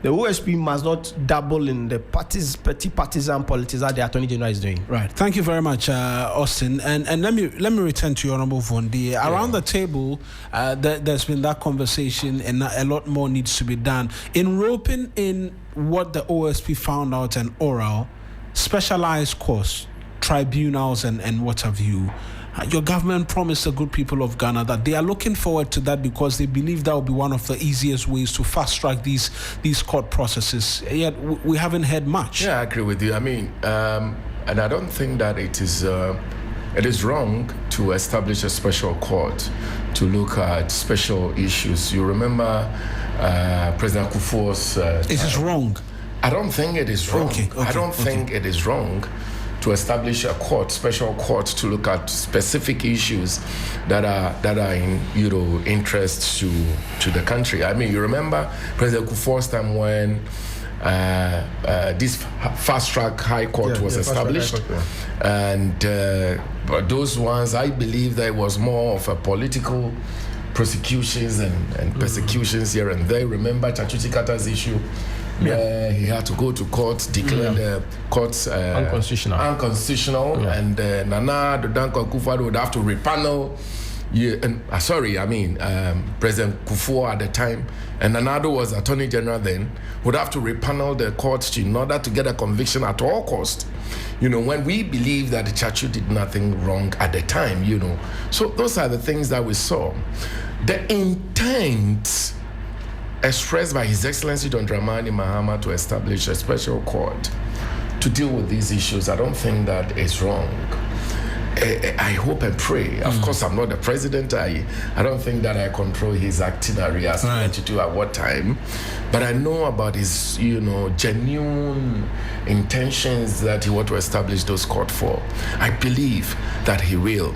the OSP must not dabble in the petty partisan politics that the Attorney General is doing. Right. Thank you very much, Austin. And let me return to your Honorable Vondi. Around the table, there's been that conversation, and a lot more needs to be done. In roping in what the OSP found out and oral, specialized courts, tribunals, and what have you. Your government promised the good people of Ghana that they are looking forward to that, because they believe that will be one of the easiest ways to fast track these court processes. Yet we haven't heard much. Yeah, I agree with you. I mean, and I don't think that it is wrong to establish a special court to look at special issues. You remember President Kufuor's. It is wrong. I don't think it is wrong. Okay, I don't think it is wrong to establish a special court to look at specific issues that are in interest to the country. I mean, you remember President Kufuor's time when this fast track high court was established, and but those ones, I believe that it was more of a political prosecutions and persecutions here and there. Remember Chachuchi Kata's issue, where he had to go to court, declare the courts unconstitutional, and Nana Dankwa Akufo-Addo would have to repanel. President Kufuor at the time, and Nana was Attorney General then, would have to repanel the courts in order to get a conviction at all cost. When we believe that the Chachu did nothing wrong at the time, So those are the things that we saw. The intent expressed by His Excellency Don Dramani Mahama to establish a special court to deal with these issues, I don't think that is wrong. I hope and pray. Of course, I'm not the president. I don't think that I control his itinerary as to do at what time. But I know about his, genuine intentions that he wants to establish those courts for. I believe that he will.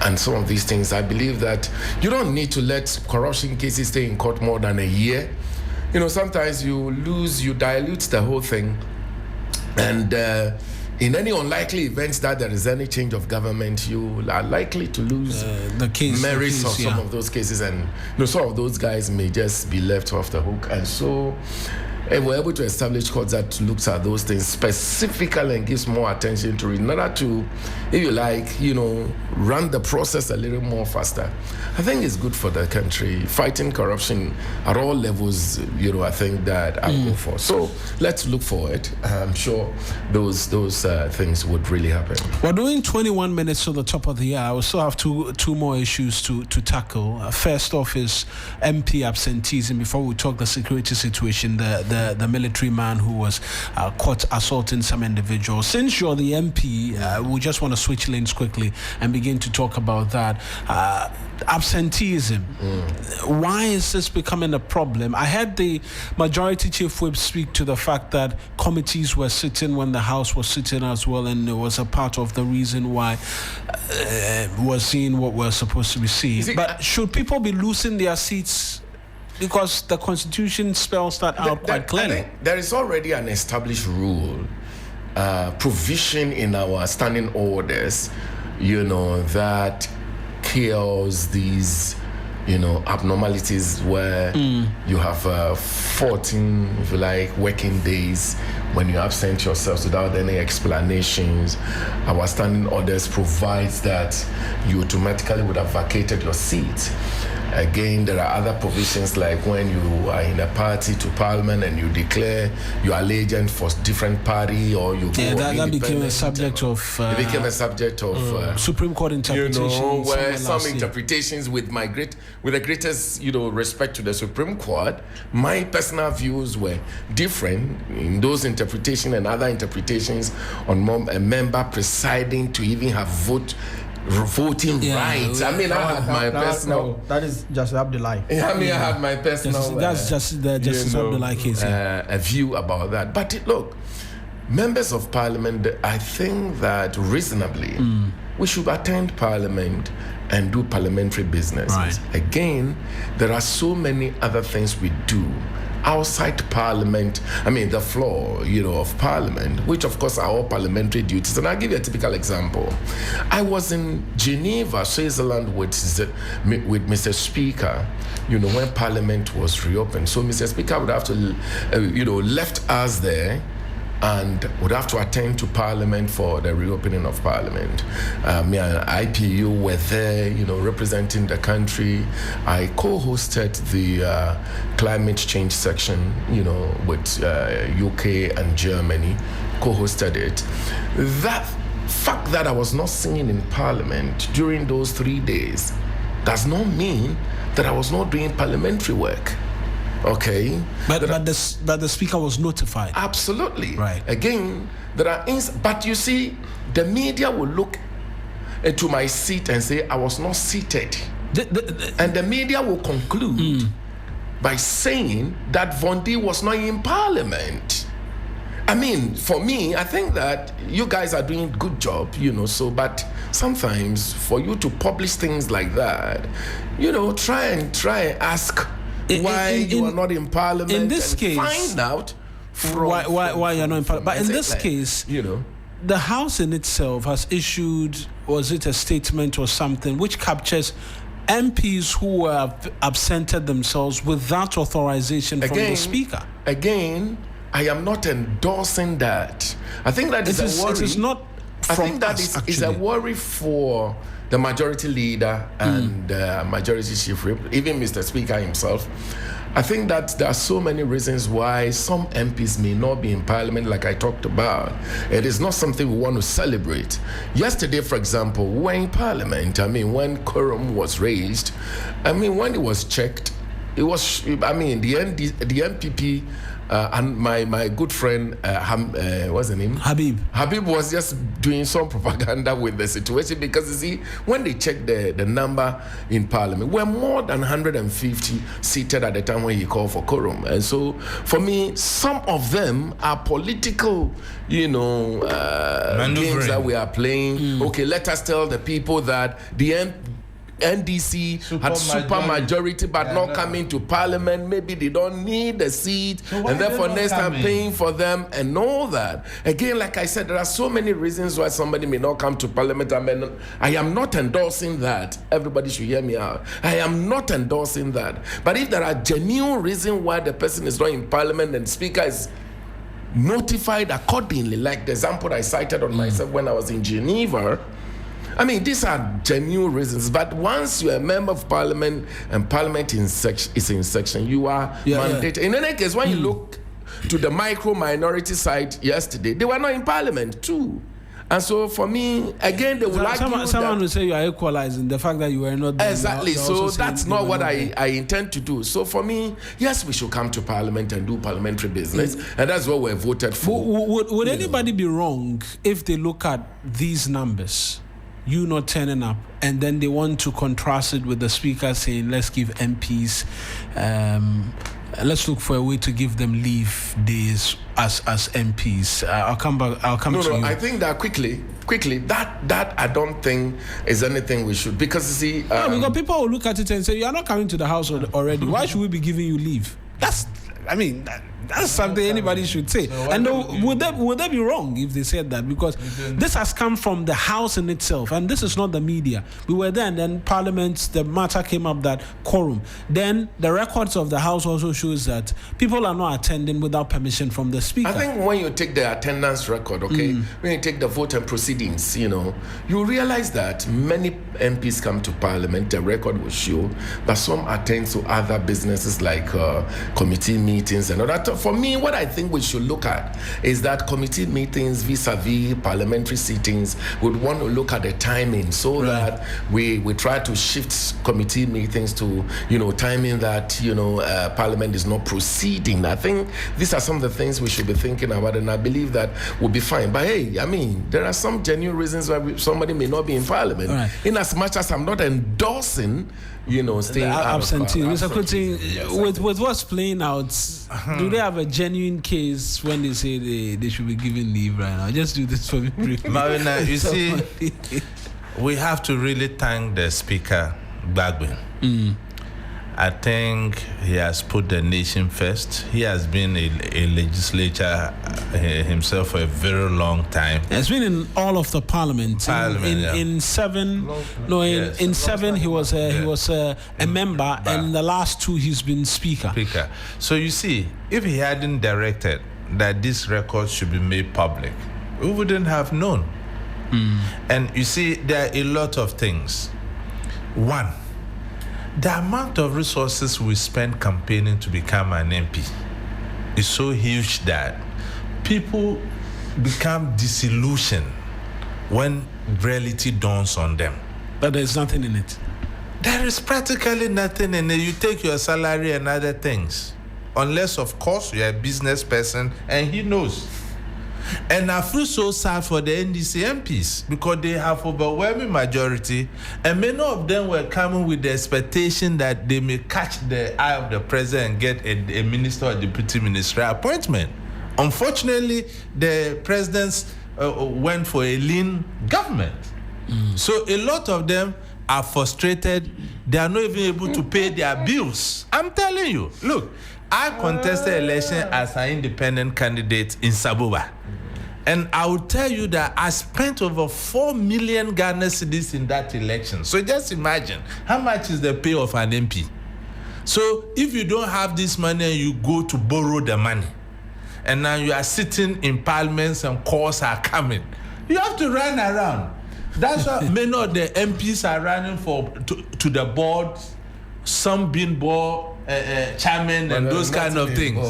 And some of these things, I believe that you don't need to let corruption cases stay in court more than a year. Sometimes you dilute the whole thing. And in any unlikely events that there is any change of government, you are likely to lose the merits of some of those cases, and some of those guys may just be left off the hook. And so if we're able to establish courts that looks at those things specifically and gives more attention to it in order to, if you like, run the process a little more faster, I think it's good for the country. Fighting corruption at all levels, I think that I'll go for. So let's look forward. I'm sure those things would really happen. We're doing 21 minutes to the top of the hour. We still have two more issues to tackle. First off is MP absenteeism. Before we talk the security situation, the military man who was caught assaulting some individuals. Since you're the MP, we just want to switch lanes quickly and begin to talk about that. Absenteeism. Why is this becoming a problem? I had the majority chief whip speak to the fact that committees were sitting when the House was sitting as well, and it was a part of the reason why we're seeing what we're supposed to be seeing. But should people be losing their seats? Because the Constitution spells that out quite clearly. I think there is already an established rule, provision in our standing orders, that kills these, abnormalities where you have 14, if you like, working days when you absent yourselves without any explanations. Our standing orders provides that you automatically would have vacated your seat. Again, there are other provisions like when you are in a party to parliament and you declare your allegiance for different party, or you go that became a subject of Supreme Court interpretations. Where some interpretations with the greatest respect to the Supreme Court, my personal views were different in those interpretations and other interpretations on a member presiding to even have voting rights. I mean, I had my personal. No, that is Justice Abdullahi. I had my personal. That's just the Justice Abdullahi case. A view about that. But look, members of Parliament, I think that reasonably we should attend Parliament and do parliamentary business. Right. Again, there are so many other things we do outside Parliament, the floor, of Parliament, which of course are all parliamentary duties. And I'll give you a typical example. I was in Geneva, Switzerland with Mr. Speaker, when Parliament was reopened. So Mr. Speaker would have to, left us there and would have to attend to Parliament for the reopening of Parliament. Me and IPU were there, representing the country. I co-hosted the climate change section, with UK and Germany, co-hosted it. That fact that I was not singing in Parliament during those 3 days does not mean that I was not doing parliamentary work. Okay, but the speaker was notified. Absolutely. Right. Again, there are but you see, the media will look into my seat and say I was not seated, and the media will conclude by saying that Vondi was not in Parliament. For me, I think that you guys are doing a good job, but sometimes for you to publish things like that, try and ask why you are not in Parliament. In this case, find out why you're not in Parliament. But in this case, the House in itself has issued, was it a statement or something, which captures MPs who have absented themselves without authorization from the Speaker. Again, I am not endorsing that. I think that is a worry. It is not. I think that is a worry for the majority leader and majority chief whip, even Mr. Speaker himself. I think that there are so many reasons why some MPs may not be in Parliament, like I talked about. It is not something we want to celebrate. Yesterday, for example, we were in Parliament. When quorum was raised, when it was checked, it was, the MPP and my good friend, what's the name? Habib was just doing some propaganda with the situation, because you see, when they checked the number in Parliament, we're more than 150 seated at the time when he called for quorum. And so, for me, some of them are political, games that we are playing. Okay, let us tell the people that NDC had super majority but not coming to parliament. Maybe they don't need a seat, and therefore next time paying for them and all that. Again, like I said, there are so many reasons why somebody may not come to parliament. I am not endorsing that. Everybody should hear me out. I am not endorsing that. But if there are genuine reasons why the person is not in parliament and speaker is notified accordingly, like the example I cited on myself when I was in Geneva, I mean, these are genuine reasons. But once you're a member of parliament and parliament is in section, you are mandated. In any case, when you look to the micro minority side yesterday, they were not in parliament too. And so for me, again, they will argue someone will say you are equalizing the fact that you were not there. Exactly. So that's not what I intend to do. So for me, yes, we should come to parliament and do parliamentary business. And that's what we're voted for. Would anybody be wrong if they look at these numbers, you not turning up, and then they want to contrast it with the speaker saying, let's give MPs, let's look for a way to give them leave days as MPs. I'll come to you. I think that quickly, that I don't think is anything we should, because you see... because people will look at it and say, you're not coming to the house already. Why should we be giving you leave? That's something anybody should say. So and would they be wrong if they said that? Because this has come from the house in itself, and this is not the media. We were there, and then Parliament, the matter came up that quorum. Then the records of the house also shows that people are not attending without permission from the speaker. I think when you take the attendance record, when you take the vote and proceedings, you realize that many MPs come to Parliament, the record will show, but some attend to other businesses like committee meetings and all that. For me, what I think we should look at is that committee meetings vis-a-vis parliamentary sittings would want to look at the timing so that we try to shift committee meetings to, timing that, Parliament is not proceeding. I think these are some of the things we should be thinking about, and I believe that will be fine. But hey, I mean, there are some genuine reasons why somebody may not be in Parliament. In as much as I'm not endorsing, staying absentee. Mr. Kuti, with what's playing out, do they have a genuine case when they say they should be given leave right now? Just do this for me briefly. Marina, you see, we have to really thank the Speaker, Gbagbe. I think he has put the nation first. He has been a legislator himself for a very long time. He's been in all of the parliament. In seven he was a member, and in the last two he's been speaker. So you see, if he hadn't directed that this record should be made public, we wouldn't have known. And you see, there are a lot of things. One, the amount of resources we spend campaigning to become an MP is so huge that people become disillusioned when reality dawns on them. But there's nothing in it. There is practically nothing in it. You take your salary and other things. Unless, of course, you're a business person, and he knows. And I feel so sad for the NDC MPs because they have overwhelming majority, and many of them were coming with the expectation that they may catch the eye of the president and get a minister or deputy minister appointment. Unfortunately, the presidents went for a lean government. So a lot of them are frustrated. They are not even able to pay their bills. I'm telling you, look, I contested election as an independent candidate in Sabuba. And I will tell you that I spent over 4 million Ghana cedis in that election. So just imagine, how much is the pay of an MP? So if you don't have this money and you go to borrow the money, and now you are sitting in parliaments and calls are coming, you have to run around. That's why many of the MPs are running to the board, some being board chairman and those kind of things.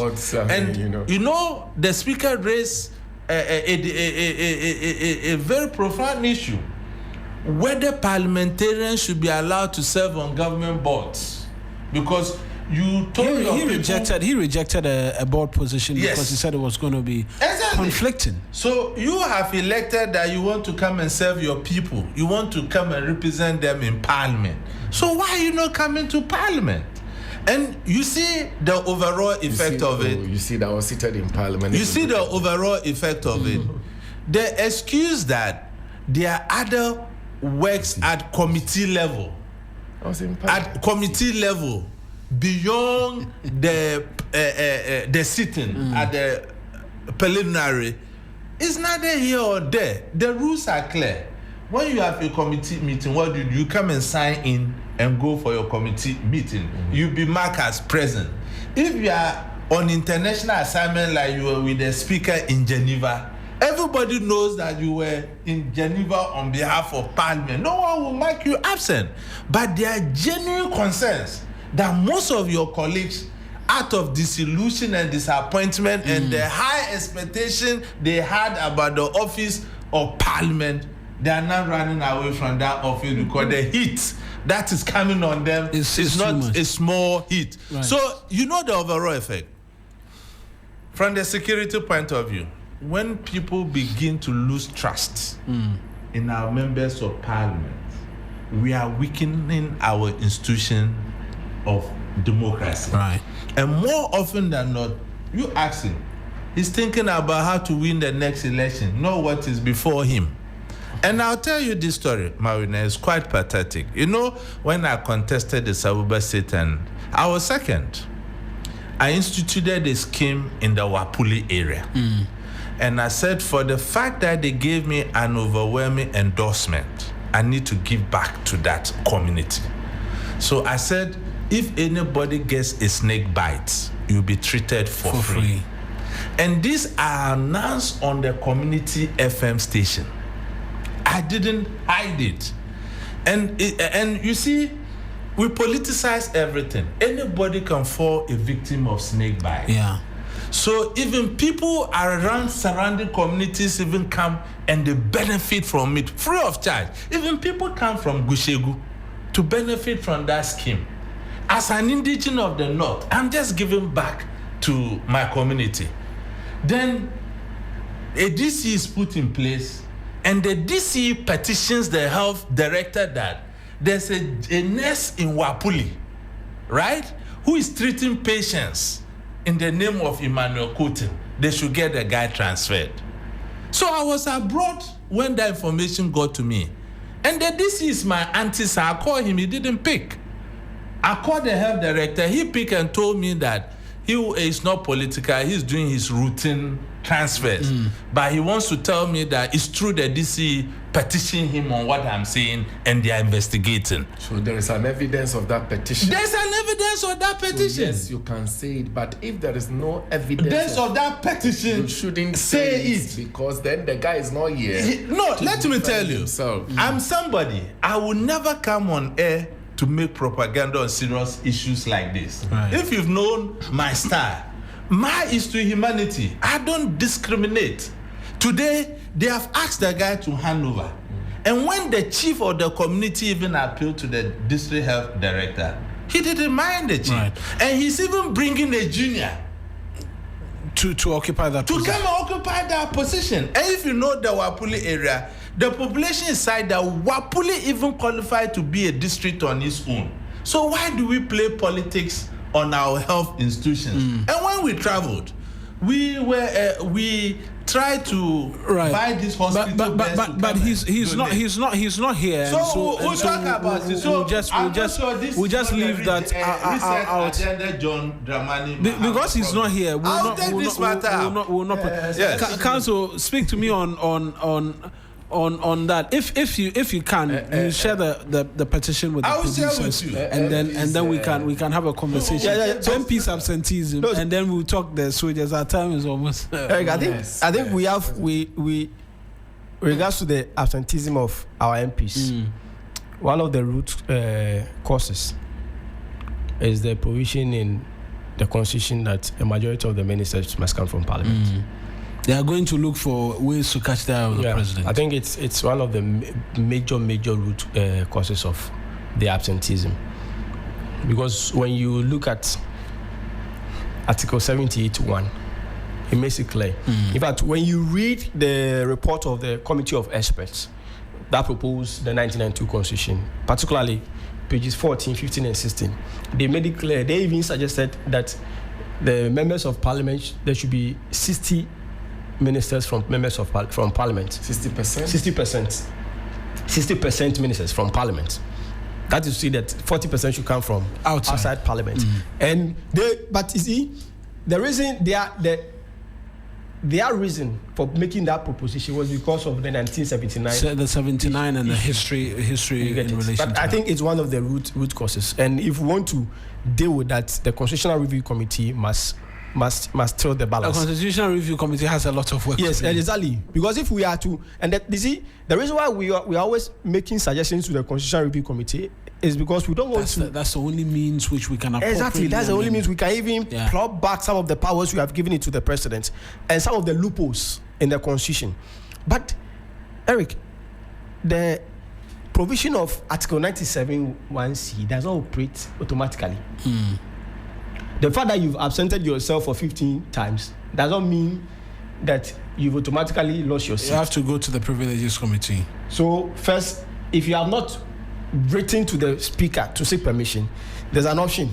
The speaker raised a very profound issue, whether parliamentarians should be allowed to serve on government boards, because you told he rejected a board position because he said it was going to be conflicting. So you have elected that you want to come and serve your people, you want to come and represent them in parliament. So why are you not coming to parliament? And you see the overall effect of it. You see that I was seated in parliament. You see the overall effect of it. The excuse that there are other works at committee level at committee level, beyond the sitting at the preliminary, it's neither here or there. The rules are clear. When you have a committee meeting, what do you come and sign in and go for your committee meeting? You'll be marked as present. If you are on international assignment like you were with the speaker in Geneva, everybody knows that you were in Geneva on behalf of Parliament. No one will mark you absent. But there are genuine concerns that most of your colleagues, out of disillusion and disappointment and the high expectation they had about the office of Parliament, they are now running away from that office because the heat that is coming on them is not a small heat. Right. So you know the overall effect. From the security point of view, when people begin to lose trust in our members of Parliament, we are weakening our institution of democracy. Right. And more often than not, you ask him, he's thinking about how to win the next election, not what is before him. And I'll tell you this story, Marina, it's quite pathetic. You know, when I contested the Sabuba seat and I was second, I instituted a scheme in the Wapuli area. And I said, for the fact that they gave me an overwhelming endorsement, I need to give back to that community. So I said, if anybody gets a snake bite, you'll be treated for free. And these are announced on the community FM station. I didn't hide it. And you see, we politicize everything. Anybody can fall a victim of snake bite. Yeah. So even people around surrounding communities even come and they benefit from it free of charge. Even people come from Gushegu to benefit from that scheme. As an indigenous of the North, I'm just giving back to my community. Then a DC is put in place, and the DC petitions the health director that there's a nurse in Wapuli, right, who is treating patients in the name of Emmanuel Coutin. They should get the guy transferred. So I was abroad when the information got to me. And the DC is my auntie, so I called him, he didn't pick. I called the health director, he picked and told me that he is not political, he's doing his routine transfers. But he wants to tell me that it's true that DC petitioned him on what I'm saying and they are investigating. So there is an evidence of that petition. There's an evidence of that petition. So yes, you can say it, but if there is no evidence of that petition, you shouldn't say it because then the guy is not here. Let me tell you, I'm somebody, I will never come on air to make propaganda on serious issues like this. Right. If you've known my style, my is to humanity. I don't discriminate. Today, they have asked the guy to hand over. And when the chief of the community even appealed to the district health director, he didn't mind the chief. Right. And he's even bringing a junior to occupy that position. To come and occupy that position. And if you know the Wapuli area, the population is said that Wapuli even qualified to be a district on its own. So why do we play politics on our health institutions? And when we traveled, we tried to buy this hospital. But he's not here. So we'll talk about it. So we'll just leave that out. Agenda John Dramani because he's not here. We'll not. Yes. Council, speak to me on that. If you can, you share the petition with the producers, and then we can have a conversation. So MP's absenteeism, and then we'll talk the soldiers. Our time is almost. I think we regards to the absenteeism of our MPs. One of the root causes is the provision in the constitution that a majority of the ministers must come from Parliament. They are going to look for ways to catch the eye of the president. I think it's one of the major root causes of the absenteeism. Because when you look at Article 78(1), it makes it clear. In fact, when you read the report of the Committee of Experts that proposed the 1992 Constitution, particularly pages 14, 15, and 16, they made it clear. They even suggested that the members of Parliament, there should be 60 ministers from Parliament. 60%? 60% ministers from Parliament. That is to say that 40% should come from outside Parliament. And but you see, the reason their reason for making that proposition was because of the 1979. So the 79 and the history in relation. But I think it's one of the root causes. And if we want to deal with that, the Constitutional Review Committee must tilt the balance. The Constitutional Review Committee has a lot of work. Yes, exactly. Because if we are to, and that, you see, the reason why we are always making suggestions to the Constitutional Review Committee is because we don't want that's the only means which we can appropriately. Exactly, that's the only means we can even plot back some of the powers we have given it to the president and some of the loopholes in the Constitution. But, Eric, the provision of Article 97(1)(c) does not operate automatically. The fact that you've absented yourself for 15 times does not mean that you've automatically lost your seat. You have to go to the Privileges Committee. So first, if you have not written to the Speaker to seek permission, there's an option,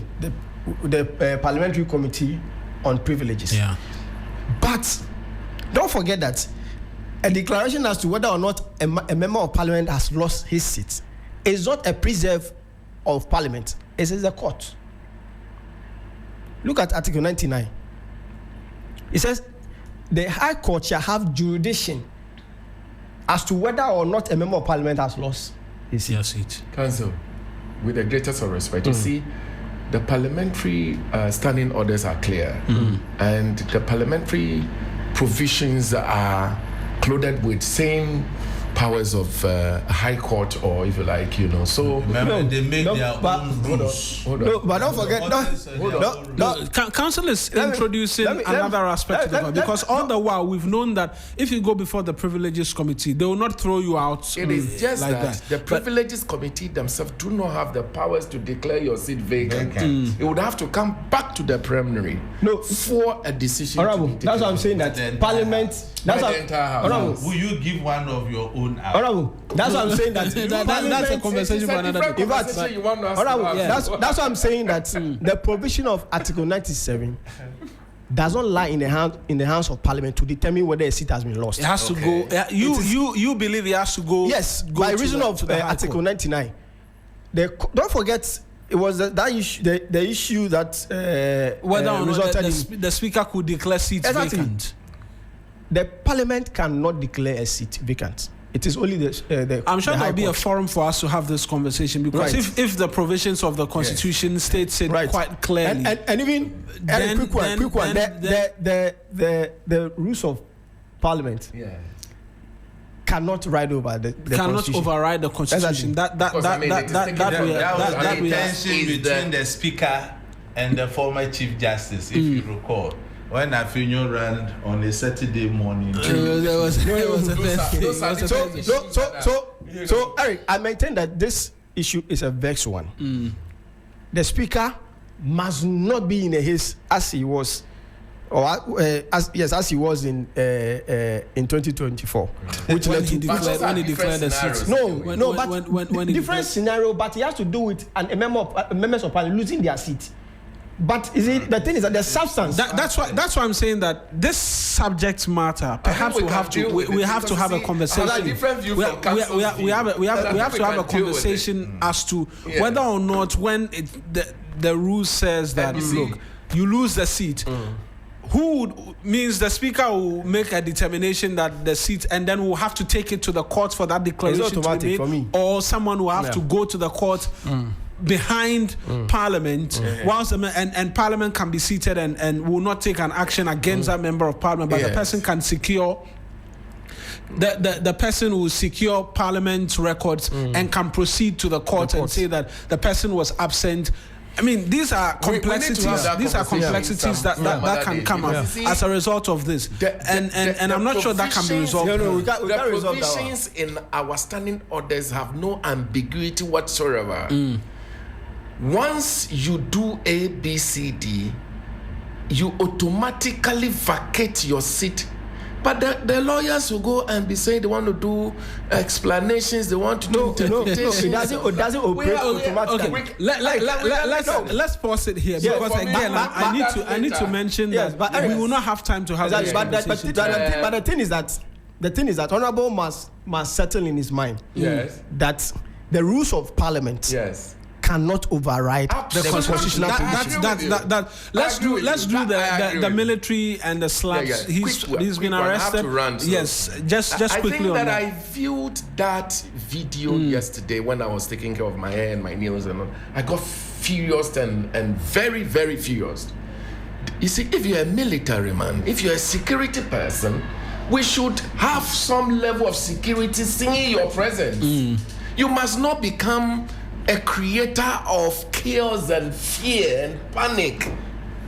the Parliamentary Committee on Privileges. Yeah. But don't forget that a declaration as to whether or not a member of Parliament has lost his seat is not a preserve of Parliament. It is a court. Look at Article 99. It says, the High Court shall have jurisdiction as to whether or not a member of Parliament has lost his seat. Counsel, with the greatest of respect, you see, the parliamentary standing orders are clear, and the parliamentary provisions are clothed with same powers of High Court, or if you like, So remember, they make their own rules. But don't forget. Council is introducing another aspect to the court, because all the while we've known that if you go before the Privileges Committee, they will not throw you out. It is just like that the Privileges Committee themselves do not have the powers to declare your seat vacant. It would have to come back to the preliminary for a decision. Honorable, that's what I'm saying. That Parliament. That's the entire house. Will you give one of your own out? Honorable, that's what I'm saying. That's a conversation for another day. That's what I'm saying. That the provision of Article 97 does not lie in the hands of Parliament to determine whether a seat has been lost. It has to go. You believe it has to go? Yes, by reason of Article 99. Don't forget. It was that issue, the issue that whether or not the Speaker could declare seats vacant. The Parliament cannot declare a seat vacant. It is only the I'm sure the there will be a Court. forum for us to have this conversation, because if the provisions of the Constitution states it quite clearly, and even quick one, the rules of Parliament cannot ride over the cannot override the Constitution. That we tension between the Speaker and the former Chief Justice, if you recall. When Afinyo ran on a Saturday morning, so Eric, I maintain that this issue is a vexed one. The Speaker must not be in a haste as he was, as he was in 2024, which when he declared the seats. But different scenario. But he has to do with members of Parliament losing their seat. But the thing is that the substance. That's why I'm saying that this subject matter. Perhaps we have to have a conversation. We have to have a conversation as to whether or not, when the rule says that look, you lose the seat. Means the Speaker will make a determination that the seat, and then we'll have to take it to the court for that declaration to be made, or someone will have to go to the court behind Parliament, whilst and Parliament can be seated and will not take an action against that member of Parliament, but the person can secure. The person will secure Parliament records and can proceed to the court and say that the person was absent. I mean, these are complexities. That can come up as a result of this, and I'm not sure that can be resolved. The provisions in our standing orders have no ambiguity whatsoever. Once you do A, B, C, D, you automatically vacate your seat. But the lawyers will go and be saying they want to do explanations, they want to do interpretations. It doesn't operate automatically. Okay. Let's pause it here, because again, I need to mention that we will not have time to have this conversation. But the thing is that Honorable must settle in his mind that the rules of parliament cannot override the constitutional provisions. Let's do the military and the slabs. He's been arrested. Yes, just quickly on that. I viewed that video yesterday when I was taking care of my hair and my nails and all. I got furious and very, very furious. You see, if you're a military man, if you're a security person, we should have some level of security seeing your presence. You must not become a creator of chaos and fear and panic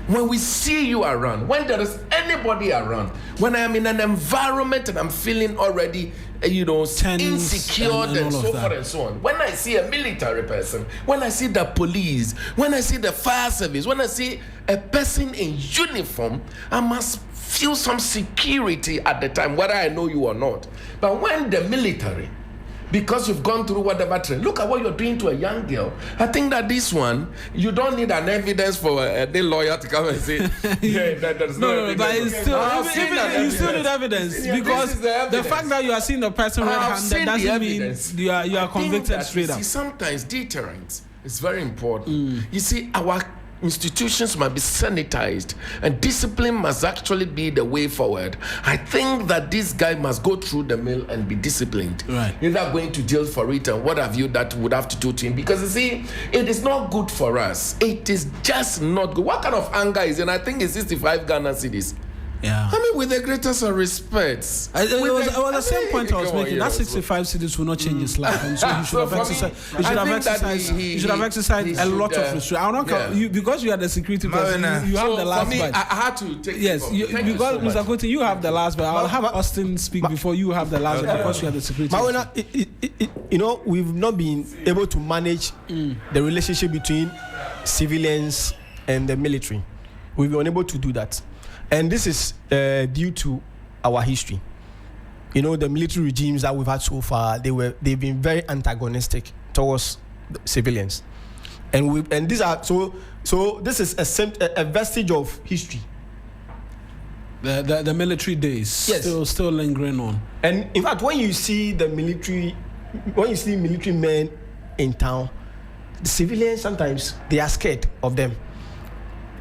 when we see you around, when there is anybody around, when I am in an environment and I'm feeling already, insecure and so forth and so on. When I see a military person, when I see the police, when I see the fire service, when I see a person in uniform, I must feel some security at the time, whether I know you or not. But when the military, because you've gone through whatever training, look at what you're doing to a young girl. I think that this one, you don't need an evidence for a lawyer to come and say, there's no evidence. But you still need evidence, because the fact that you are seeing the person red-handed doesn't mean you are convicted straight up. See, sometimes deterrence is very important. You see, our institutions must be sanitized and discipline must actually be the way forward. I think that this guy must go through the mill and be disciplined. Right. Either going to jail for it and what have you that would have to do to him. Because you see, it is not good for us. It is just not good. What kind of anger is it? And I think it's 65 Ghana cedis. Yeah. I mean, with the greatest of respects. It was the same point I was making. That 65 cities will not change his life, and so he should have exercised a lot of restraint. I don't because you are the security person. You have the last bite. I had to take. Yes, because Mr. Kuti, you have the last bite. I'll have Austin speak before you have the last bite because you are the security. We've not been able to manage the relationship between civilians and the military. We've been unable to do that. And this is due to our history. The military regimes that we've had so far, they've been very antagonistic towards civilians, and these are so this is a vestige of history. The military days still lingering on. And in fact, when you see military men in town, the civilians sometimes they are scared of them.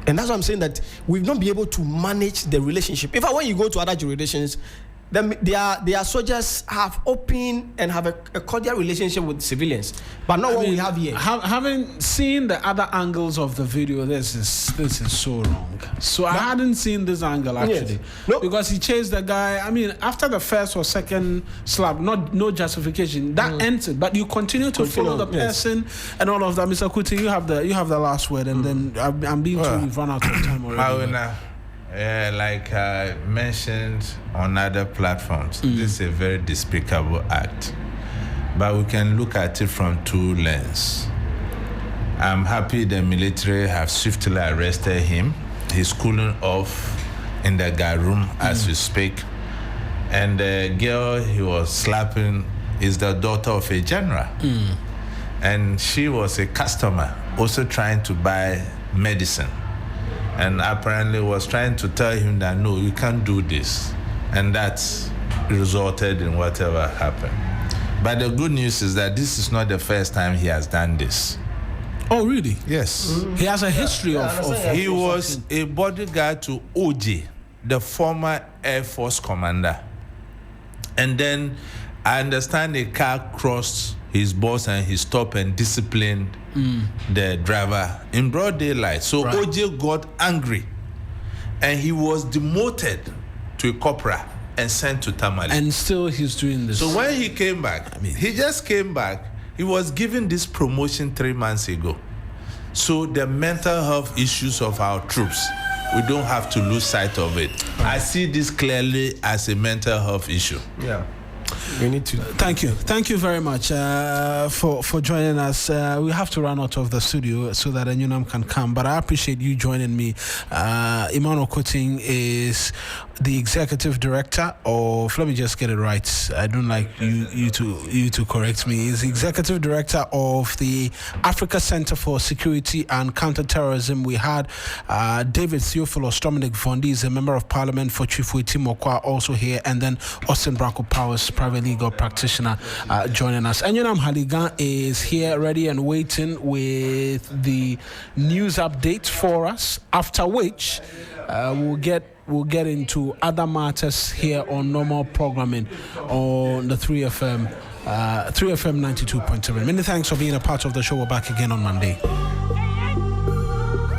And that's why I'm saying that we've not been able to manage the relationship. In fact, when you go to other jurisdictions, their soldiers have open and have a cordial relationship with civilians, but not what we have here. Having seen the other angles of the video, this is so wrong. So I hadn't seen this angle actually, because he chased the guy. I mean, after the first or second slap, no justification that entered, but you continue to follow the person and all of that. Mr. Kuti, you have the last word, and then I'm being told we've run out of time already. Like I mentioned on other platforms, this is a very despicable act. But we can look at it from two lenses. I'm happy the military have swiftly arrested him. He's cooling off in the guard room as we speak. And the girl he was slapping is the daughter of a general. And she was a customer, also trying to buy medicine. And apparently was trying to tell him that, no, you can't do this. And that's resulted in whatever happened. But the good news is that this is not the first time he has done this. Oh, really? Yes. He has a history of he was a bodyguard to OJ, the former Air Force commander. And then I understand a car crossed his boss and he stopped and disciplined the driver in broad daylight. So OJ got angry and he was demoted to a corporal and sent to Tamale. And still he's doing this. So when he came back, he just came back. He was given this promotion 3 months ago. So the mental health issues of our troops, we don't have to lose sight of it. I see this clearly as a mental health issue. Yeah. We need to. Thank you very much for joining us. We have to run out of the studio so that Enyunam can come, but I appreciate you joining me. Emmanuel Kuting is the executive director of, let me just get it right, I don't like you to correct me. He's the executive director of the Africa Center for Security and Counterterrorism. We had David Theophilus Dominic Vondi is a member of parliament for Chifuiti Mokwa also here, and then Austin Branko Powers, private legal practitioner, joining us. And Yonam Haligan is here ready and waiting with the news update for us, after which we'll get into other matters here on normal programming on the 3FM 92.7. Many thanks for being a part of the show. We're back again on Monday.